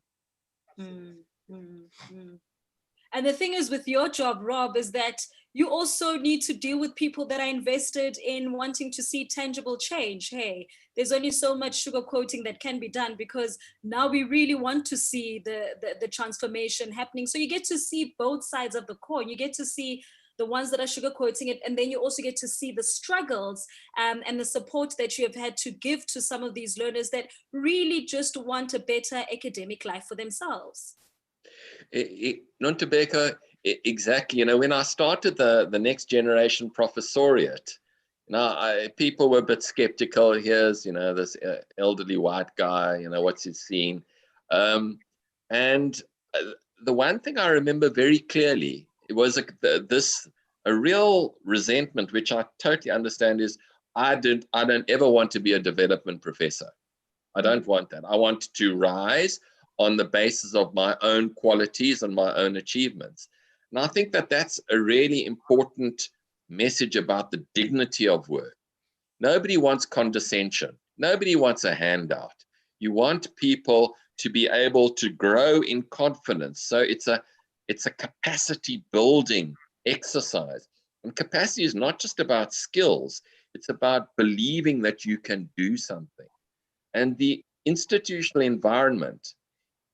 And the thing is with your job, Rob, is that you also need to deal with people that are invested in wanting to see tangible change. Hey, there's only so much sugarcoating that can be done, because now we really want to see the transformation happening. So you get to see both sides of the coin. You get to see the ones that are sugarcoating it, and then you also get to see the struggles and the support that you have had to give to some of these learners that really just want a better academic life for themselves. Nontobeko, exactly. You know, when I started the next generation professoriate, you know, people were a bit skeptical. Here's, you know, this elderly white guy, you know, what's he seen? And the one thing I remember very clearly, it was a real resentment, which I totally understand, is I don't ever want to be a development professor. I don't want that. I want to rise on the basis of my own qualities and my own achievements. And I think that that's a really important message about the dignity of work. Nobody wants condescension. Nobody wants a handout. You want people to be able to grow in confidence. So it's a capacity building exercise. And capacity is not just about skills. It's about believing that you can do something. And the institutional environment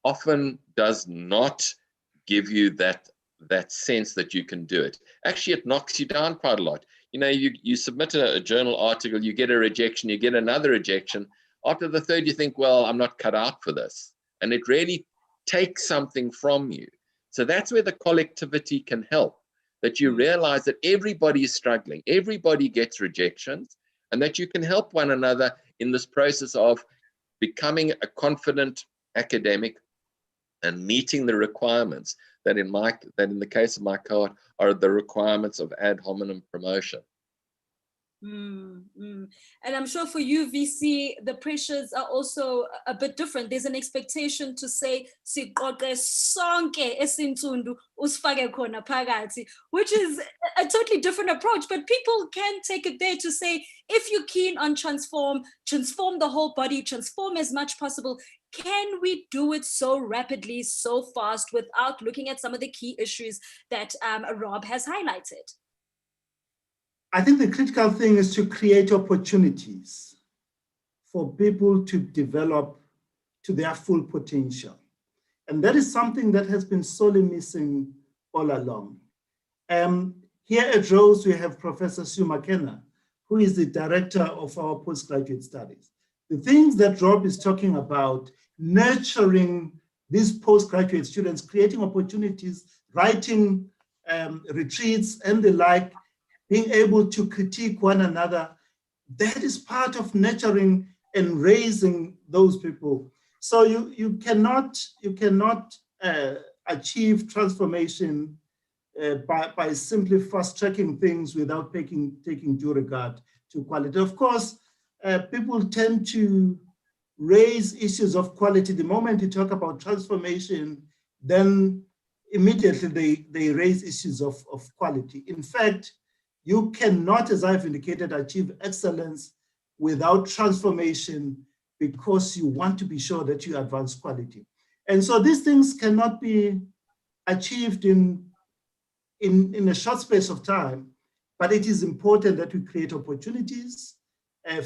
often does not give you that sense that you can do it. Actually, it knocks you down quite a lot. You know, you submit a journal article, you get a rejection, you get another rejection. After the third, you think, well, I'm not cut out for this. And it really takes something from you. So that's where the collectivity can help, that you realize that everybody is struggling, everybody gets rejections, and that you can help one another in this process of becoming a confident academic and meeting the requirements that in the case of my cohort are the requirements of ad hominem promotion. And I'm sure for you, VC, the pressures are also a bit different. There's an expectation to say, "Siqoqe sonke esintundu usifake khona phakathi," which is a totally different approach. But people can take it there to say, if you're keen on transform the whole body, transform as much possible. Can we do it so rapidly, so fast, without looking at some of the key issues that Rob has highlighted? I think the critical thing is to create opportunities for people to develop to their full potential. And that is something that has been sorely missing all along. Here at Rhodes, we have Professor Sue McKenna, who is the director of our postgraduate studies. The things that Rob is talking about, nurturing these postgraduate students, creating opportunities, writing retreats and the like, being able to critique one another, that is part of nurturing and raising those people. So you cannot achieve transformation by simply fast-tracking things without taking due regard to quality. Of course, people tend to raise issues of quality. The moment you talk about transformation, then immediately they raise issues of quality. In fact, you cannot, as I've indicated, achieve excellence without transformation, because you want to be sure that you advance quality. And so these things cannot be achieved in a short space of time, but it is important that we create opportunities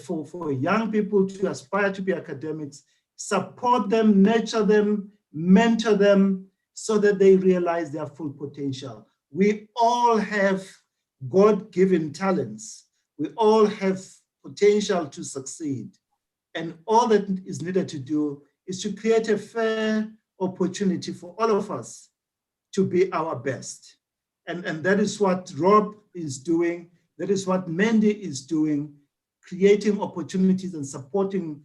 for young people to aspire to be academics, support them, nurture them, mentor them, so that they realize their full potential. We all have God-given talents. We all have potential to succeed. And all that is needed to do is to create a fair opportunity for all of us to be our best. And that is what Rob is doing. That is what Mandy is doing, creating opportunities and supporting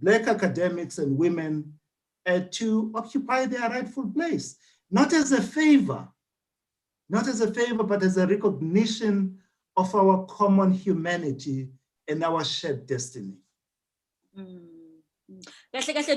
Black academics and women to occupy their rightful place, not as a favor, but as a recognition of our common humanity and our shared destiny.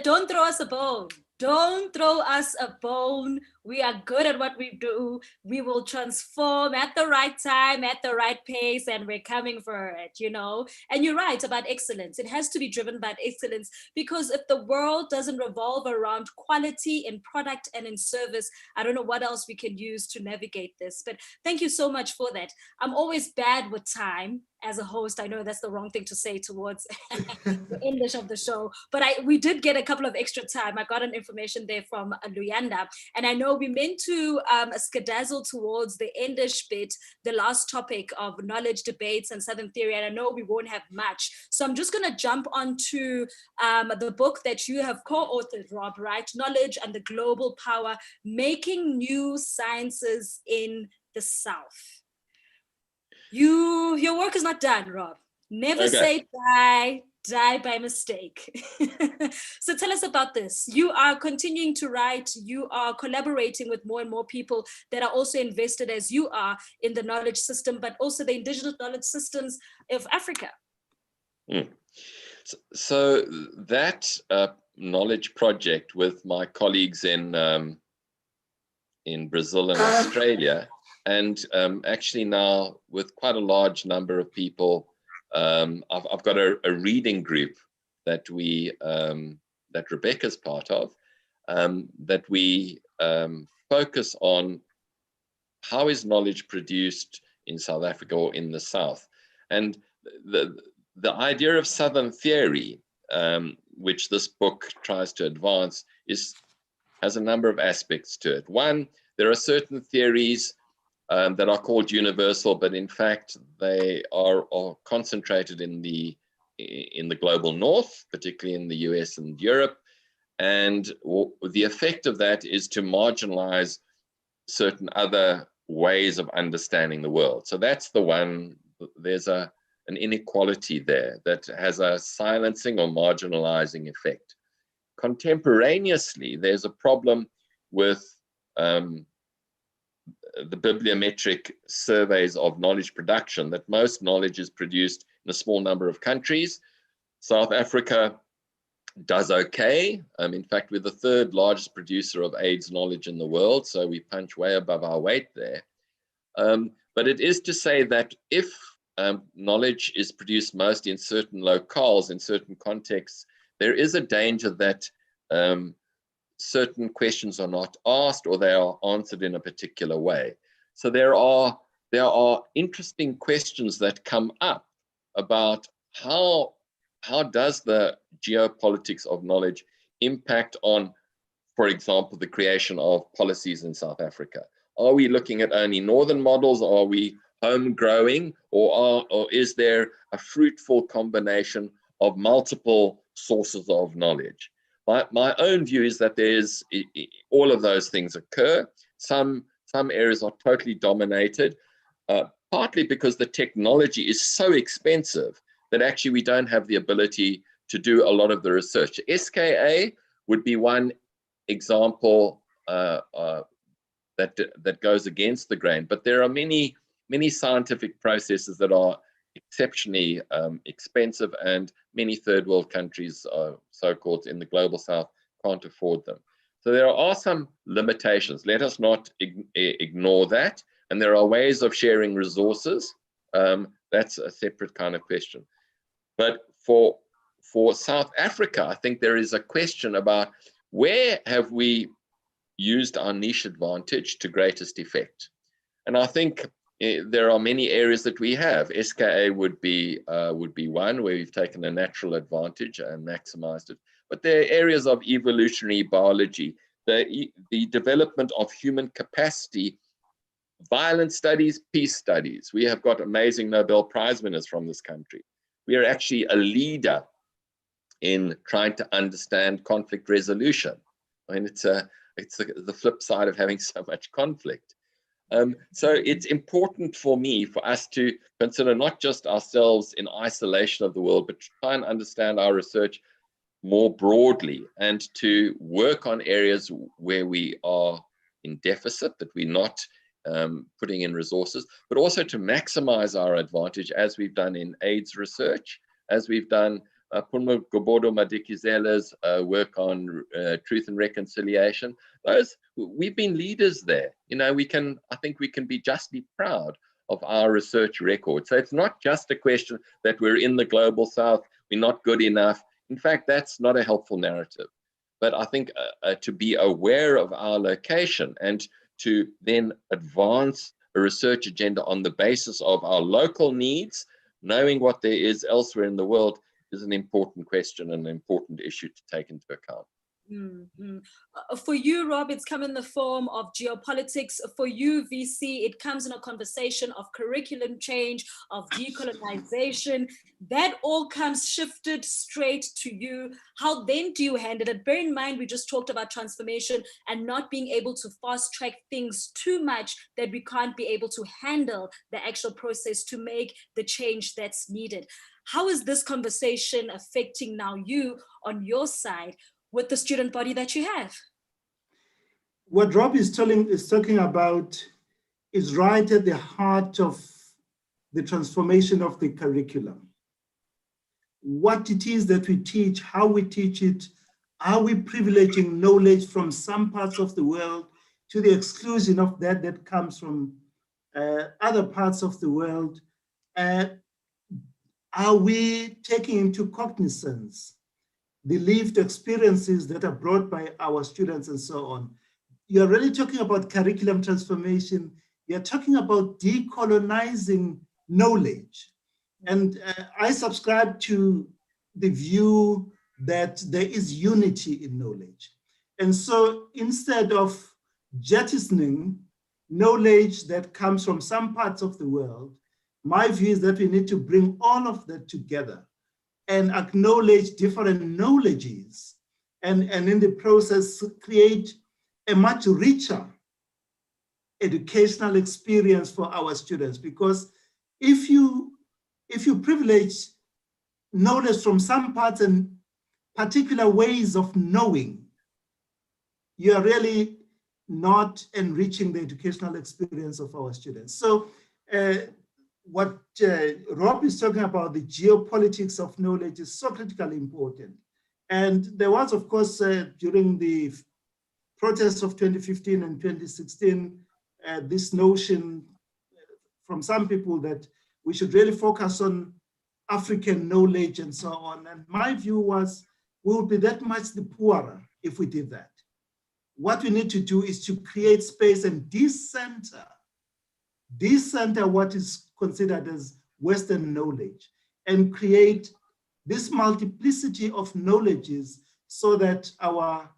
Don't throw us a bone. Don't throw us a bone. We are good at what we do. We will transform at the right time, at the right pace, and we're coming for it, you know? And you're right about excellence. It has to be driven by excellence, because if the world doesn't revolve around quality in product and in service, I don't know what else we can use to navigate this. But thank you so much for that. I'm always bad with time. As a host, I know that's the wrong thing to say towards the English of the show, but we did get a couple of extra time. I got an information there from Luyanda, and I know we meant to skedazzle towards the endish bit, the last topic of knowledge debates and Southern theory, and I know we won't have much. So I'm just going to jump onto the book that you have co-authored, Rob, right? Knowledge and the Global Power, Making New Sciences in the South. Your work is not done, Rob. Never say die by mistake. So tell us about this. You are continuing to write. You are collaborating with more and more people that are also invested as you are in the knowledge system, but also the indigenous knowledge systems of Africa. So that knowledge project with my colleagues in Brazil and Australia, and actually now with quite a large number of people, I've got a reading group that that Rebecca's part of, that we focus on how is knowledge produced in South Africa or in the South. And the idea of Southern theory, which this book tries to advance, has a number of aspects to it. One, there are certain theories that are called universal, but in fact they are concentrated in the global north, particularly in the US and Europe, and the effect of that is to marginalize certain other ways of understanding the world. So that's the one. There's an inequality there that has a silencing or marginalizing effect. Contemporaneously, there's a problem with the bibliometric surveys of knowledge production, that most knowledge is produced in a small number of countries. South Africa does okay. In fact, we're the third largest producer of AIDS knowledge in the world, so we punch way above our weight there. But it is to say that if knowledge is produced most in certain locales, in certain contexts, there is a danger that certain questions are not asked or they are answered in a particular way. So there are interesting questions that come up about how does the geopolitics of knowledge impact on, for example, the creation of policies in South Africa? Are we looking at only northern models? Are we home growing, or is there a fruitful combination of multiple sources of knowledge? My own view is that there's all of those things occur. Some areas are totally dominated, partly because the technology is so expensive that actually we don't have the ability to do a lot of the research. SKA would be one example that goes against the grain, but there are many scientific processes that are exceptionally expensive, and many third world countries, so-called in the global south, can't afford them. So there are some limitations. Let us not ignore that. And there are ways of sharing resources. That's a separate kind of question. But for South Africa, I think there is a question about where have we used our niche advantage to greatest effect? And I think there are many areas that we have. SKA would be one where we've taken a natural advantage and maximized it. But there are areas of evolutionary biology, the development of human capacity, violence studies, peace studies. We have got amazing Nobel Prize winners from this country. We are actually a leader in trying to understand conflict resolution. I mean, it's the flip side of having so much conflict. So it's important for us to consider not just ourselves in isolation of the world, but try and understand our research more broadly and to work on areas where we are in deficit, that we're not putting in resources, but also to maximize our advantage, as we've done in AIDS research, as we've done Punmo Gobodo Madikizela's work on truth and reconciliation. We've been leaders there. You know, I think we can be justly proud of our research record. So it's not just a question that we're in the global south, we're not good enough. In fact, that's not a helpful narrative. But I think to be aware of our location and to then advance a research agenda on the basis of our local needs, knowing what there is elsewhere in the world, is an important question and an important issue to take into account. Mm-hmm. For you, Rob, it's come in the form of geopolitics. For you, VC, it comes in a conversation of curriculum change, of decolonization. That all comes shifted straight to you. How then do you handle it? Bear in mind, we just talked about transformation and not being able to fast track things too much, that we can't be able to handle the actual process to make the change that's needed. How is this conversation affecting now you on your side with the student body that you have? What Rob is talking about is right at the heart of the transformation of the curriculum. What it is that we teach, how we teach it, are we privileging knowledge from some parts of the world to the exclusion of that comes from other parts of the world? Are we taking into cognizance the lived experiences that are brought by our students and so on? You're really talking about curriculum transformation. You're talking about decolonizing knowledge. And I subscribe to the view that there is unity in knowledge. And so instead of jettisoning knowledge that comes from some parts of the world, my view is that we need to bring all of that together and acknowledge different knowledges, and in the process create a much richer educational experience for our students. Because if you privilege knowledge from some parts and particular ways of knowing, you are really not enriching the educational experience of our students. So what Rob is talking about, the geopolitics of knowledge, is so critically important. And there was, of course, during the protests of 2015 and 2016, this notion from some people that we should really focus on African knowledge and so on. And my view was, we would be that much the poorer if we did that. What we need to do is to create space and decenter what is considered as Western knowledge, and create this multiplicity of knowledges so that our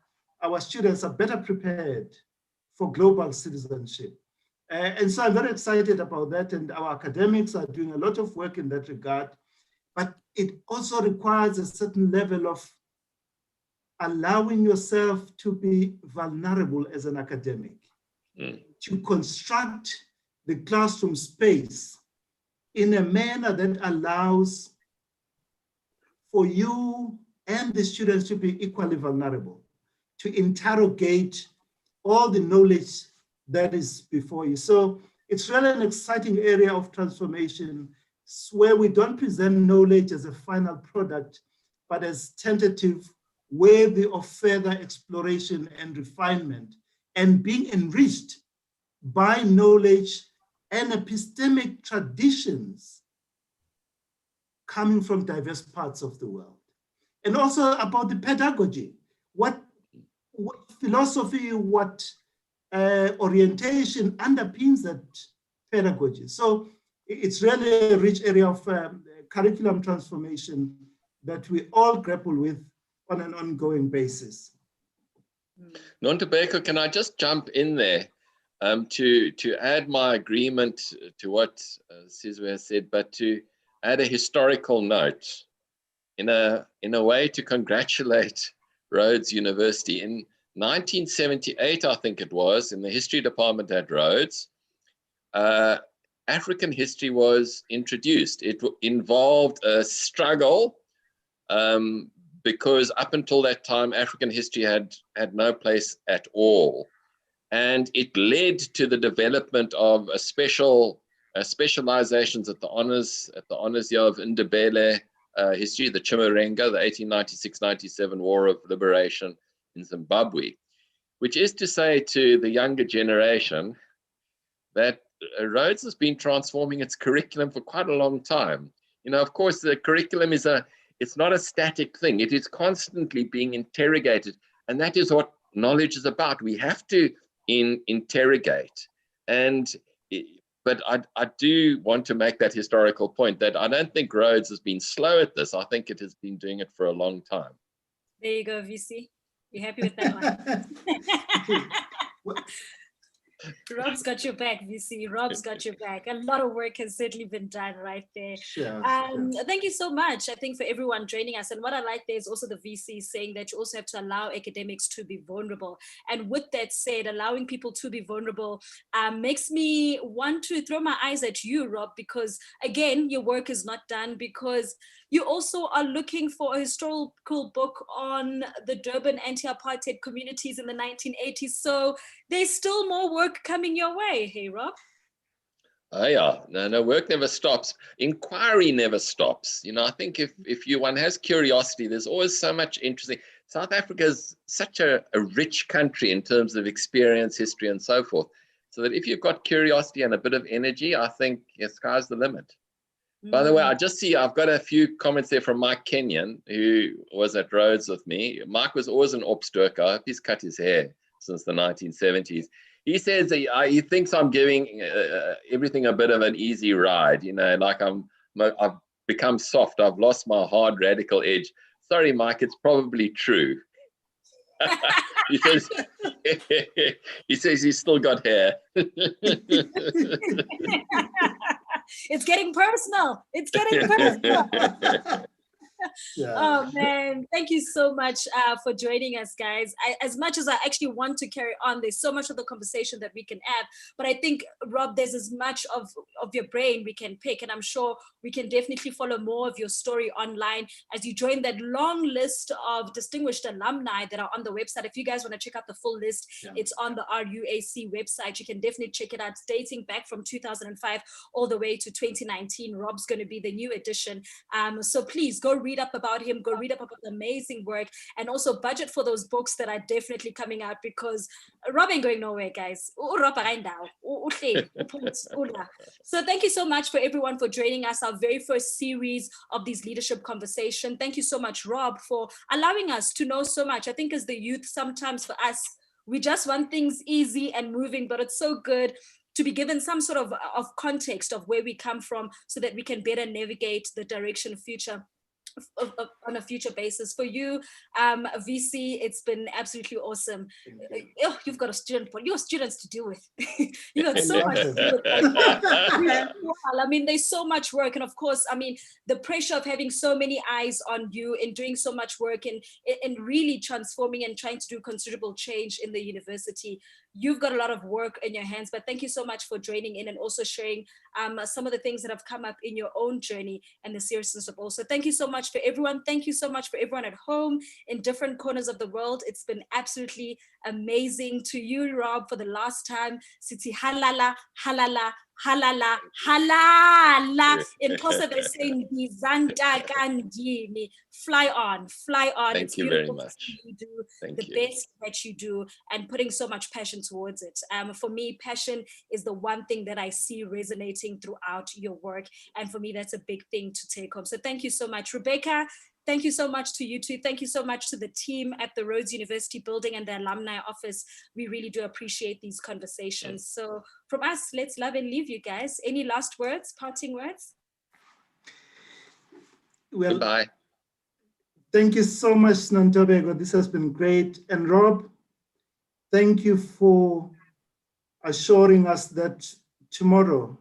students are better prepared for global citizenship. And so I'm very excited about that, and our academics are doing a lot of work in that regard, but it also requires a certain level of allowing yourself to be vulnerable as an academic, to construct the classroom space in a manner that allows for you and the students to be equally vulnerable, to interrogate all the knowledge that is before you. So it's really an exciting area of transformation where we don't present knowledge as a final product, but as tentative, worthy of further exploration and refinement, and being enriched by knowledge and epistemic traditions coming from diverse parts of the world. And also about the pedagogy, what philosophy, what orientation underpins that pedagogy. So it's really a rich area of curriculum transformation that we all grapple with on an ongoing basis. Nontobeko, can I just jump in there to add my agreement to what Sizwe has said, but to add a historical note in a way to congratulate Rhodes University. In 1978, I think it was, in the history department at Rhodes, African history was introduced. It involved a struggle because up until that time, African history had no place at all. And it led to the development of a specializations at the honors year of Ndebele history, the Chimurenga, the 1896-97 War of Liberation in Zimbabwe, which is to say to the younger generation that Rhodes has been transforming its curriculum for quite a long time. You know, of course, the curriculum it's not a static thing. It is constantly being interrogated. And that is what knowledge is about. We have to interrogate. But I do want to make that historical point that I don't think Rhodes has been slow at this. I think it has been doing it for a long time. There you go, VC. You happy with that one? Rob's got your back, VC. Rob's got your back. A lot of work has certainly been done right there. Sure. Thank you so much, I think, for everyone joining us. And what I like there is also the VC saying that you also have to allow academics to be vulnerable. And with that said, allowing people to be vulnerable makes me want to throw my eyes at you, Rob, because again, your work is not done, because you also are looking for a historical book on the Durban anti-apartheid communities in the 1980s. So there's still more work coming your way. Hey, Rob? Oh yeah, no, work never stops. Inquiry never stops. You know, I think if one has curiosity, there's always so much interesting. South Africa is such a rich country in terms of experience, history, and so forth. So that if you've got curiosity and a bit of energy, I think the sky's the limit. By the way, I just see I've got a few comments there from Mike Kenyon, who was at Rhodes with me. Mike was always an Opsturk. I hope he's cut his hair since the 1970s. He says he thinks I'm giving everything a bit of an easy ride, you know, like I've become soft. I've lost my hard radical edge. Sorry, Mike, it's probably true. he says he's still got hair. It's getting personal. It's getting personal. Yeah. Oh man, thank you so much for joining us, guys. As much as I actually want to carry on, there's so much of the conversation that we can have, but I think, Rob, there's as much of your brain we can pick, and I'm sure we can definitely follow more of your story online as you join that long list of distinguished alumni that are on the website. If you guys want to check out the full list, it's on the RUAC website. You can definitely check it out. It's dating back from 2005 all the way to 2019. Rob's going to be the new edition. So please go read up about him, go read up about the amazing work, and also budget for those books that are definitely coming out, because Rob ain't going nowhere, guys. So thank you so much for everyone for joining us, our very first series of these leadership conversations. Thank you so much, Rob, for allowing us to know so much. I think as the youth, sometimes for us, we just want things easy and moving, but it's so good to be given some sort of context of where we come from so that we can better navigate the direction of future on a future basis. For you, VC, it's been absolutely awesome. You've got your students to deal with. You got so much to deal with. I mean, there's so much work, and of course, I mean, the pressure of having so many eyes on you and doing so much work and really transforming and trying to do considerable change in the university. You've got a lot of work in your hands, but thank you so much for joining in and also sharing some of the things that have come up in your own journey and the seriousness of all. So thank you so much for everyone. Thank you so much for everyone at home in different corners of the world. It's been absolutely amazing. To you, Rob, for the last time, Siti halala, halala, halala, halala. In Kosovo, they're saying, fly on, fly on. Thank It's you beautiful very much. to see you do Thank the you. best that you do and putting so much passion towards it. For me, passion is the one thing that I see resonating throughout your work. And for me, that's a big thing to take home. So thank you so much, Rebecca. Thank you so much to you two. Thank you so much to the team at the Rhodes University building and the alumni office. We really do appreciate these conversations. So from us, let's love and leave you guys. Any last words, parting words? Well, Goodbye. Thank you so much, Nantobego. This has been great. And Rob, thank you for assuring us that tomorrow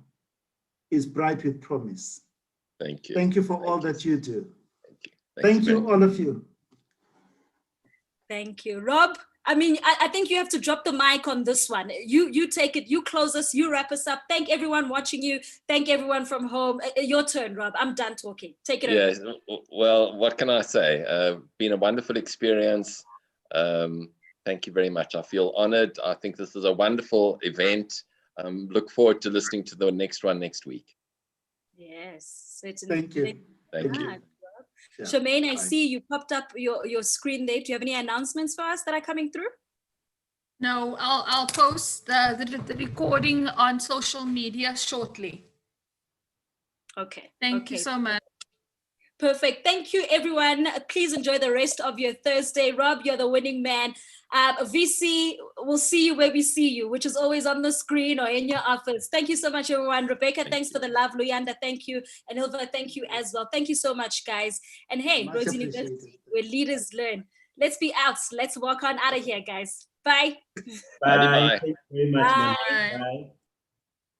is bright with promise. Thank you. Thank you for all that you do. Thank you. Thank you, all of you. Thank you. Rob, I mean, I think you have to drop the mic on this one. You take it, you close us, you wrap us up. Thank everyone watching you. Thank everyone from home. Your turn, Rob. I'm done talking. Take it over. Well, what can I say? Been a wonderful experience. Thank you very much. I feel honored. I think this is a wonderful event. Look forward to listening to the next one next week. Yes, certainly. Thank you. Thank you. Yeah. Charmaine, I see you popped up your screen there. Do you have any announcements for us that are coming through? No, I'll post the recording on social media shortly. Okay. Thank you so much. Perfect. Thank you, everyone. Please enjoy the rest of your Thursday. Rob, you're the winning man. VC, we'll see you where we see you, which is always on the screen or in your office. Thank you so much, everyone. Rebecca, thanks for the love. Luyanda, thank you. And Hilva, thank you as well. Thank you so much, guys. And hey, Rhodes University, where leaders learn. Let's be out. Let's walk on out of here, guys. Bye. Bye. Thank you very much, man. Bye. Bye.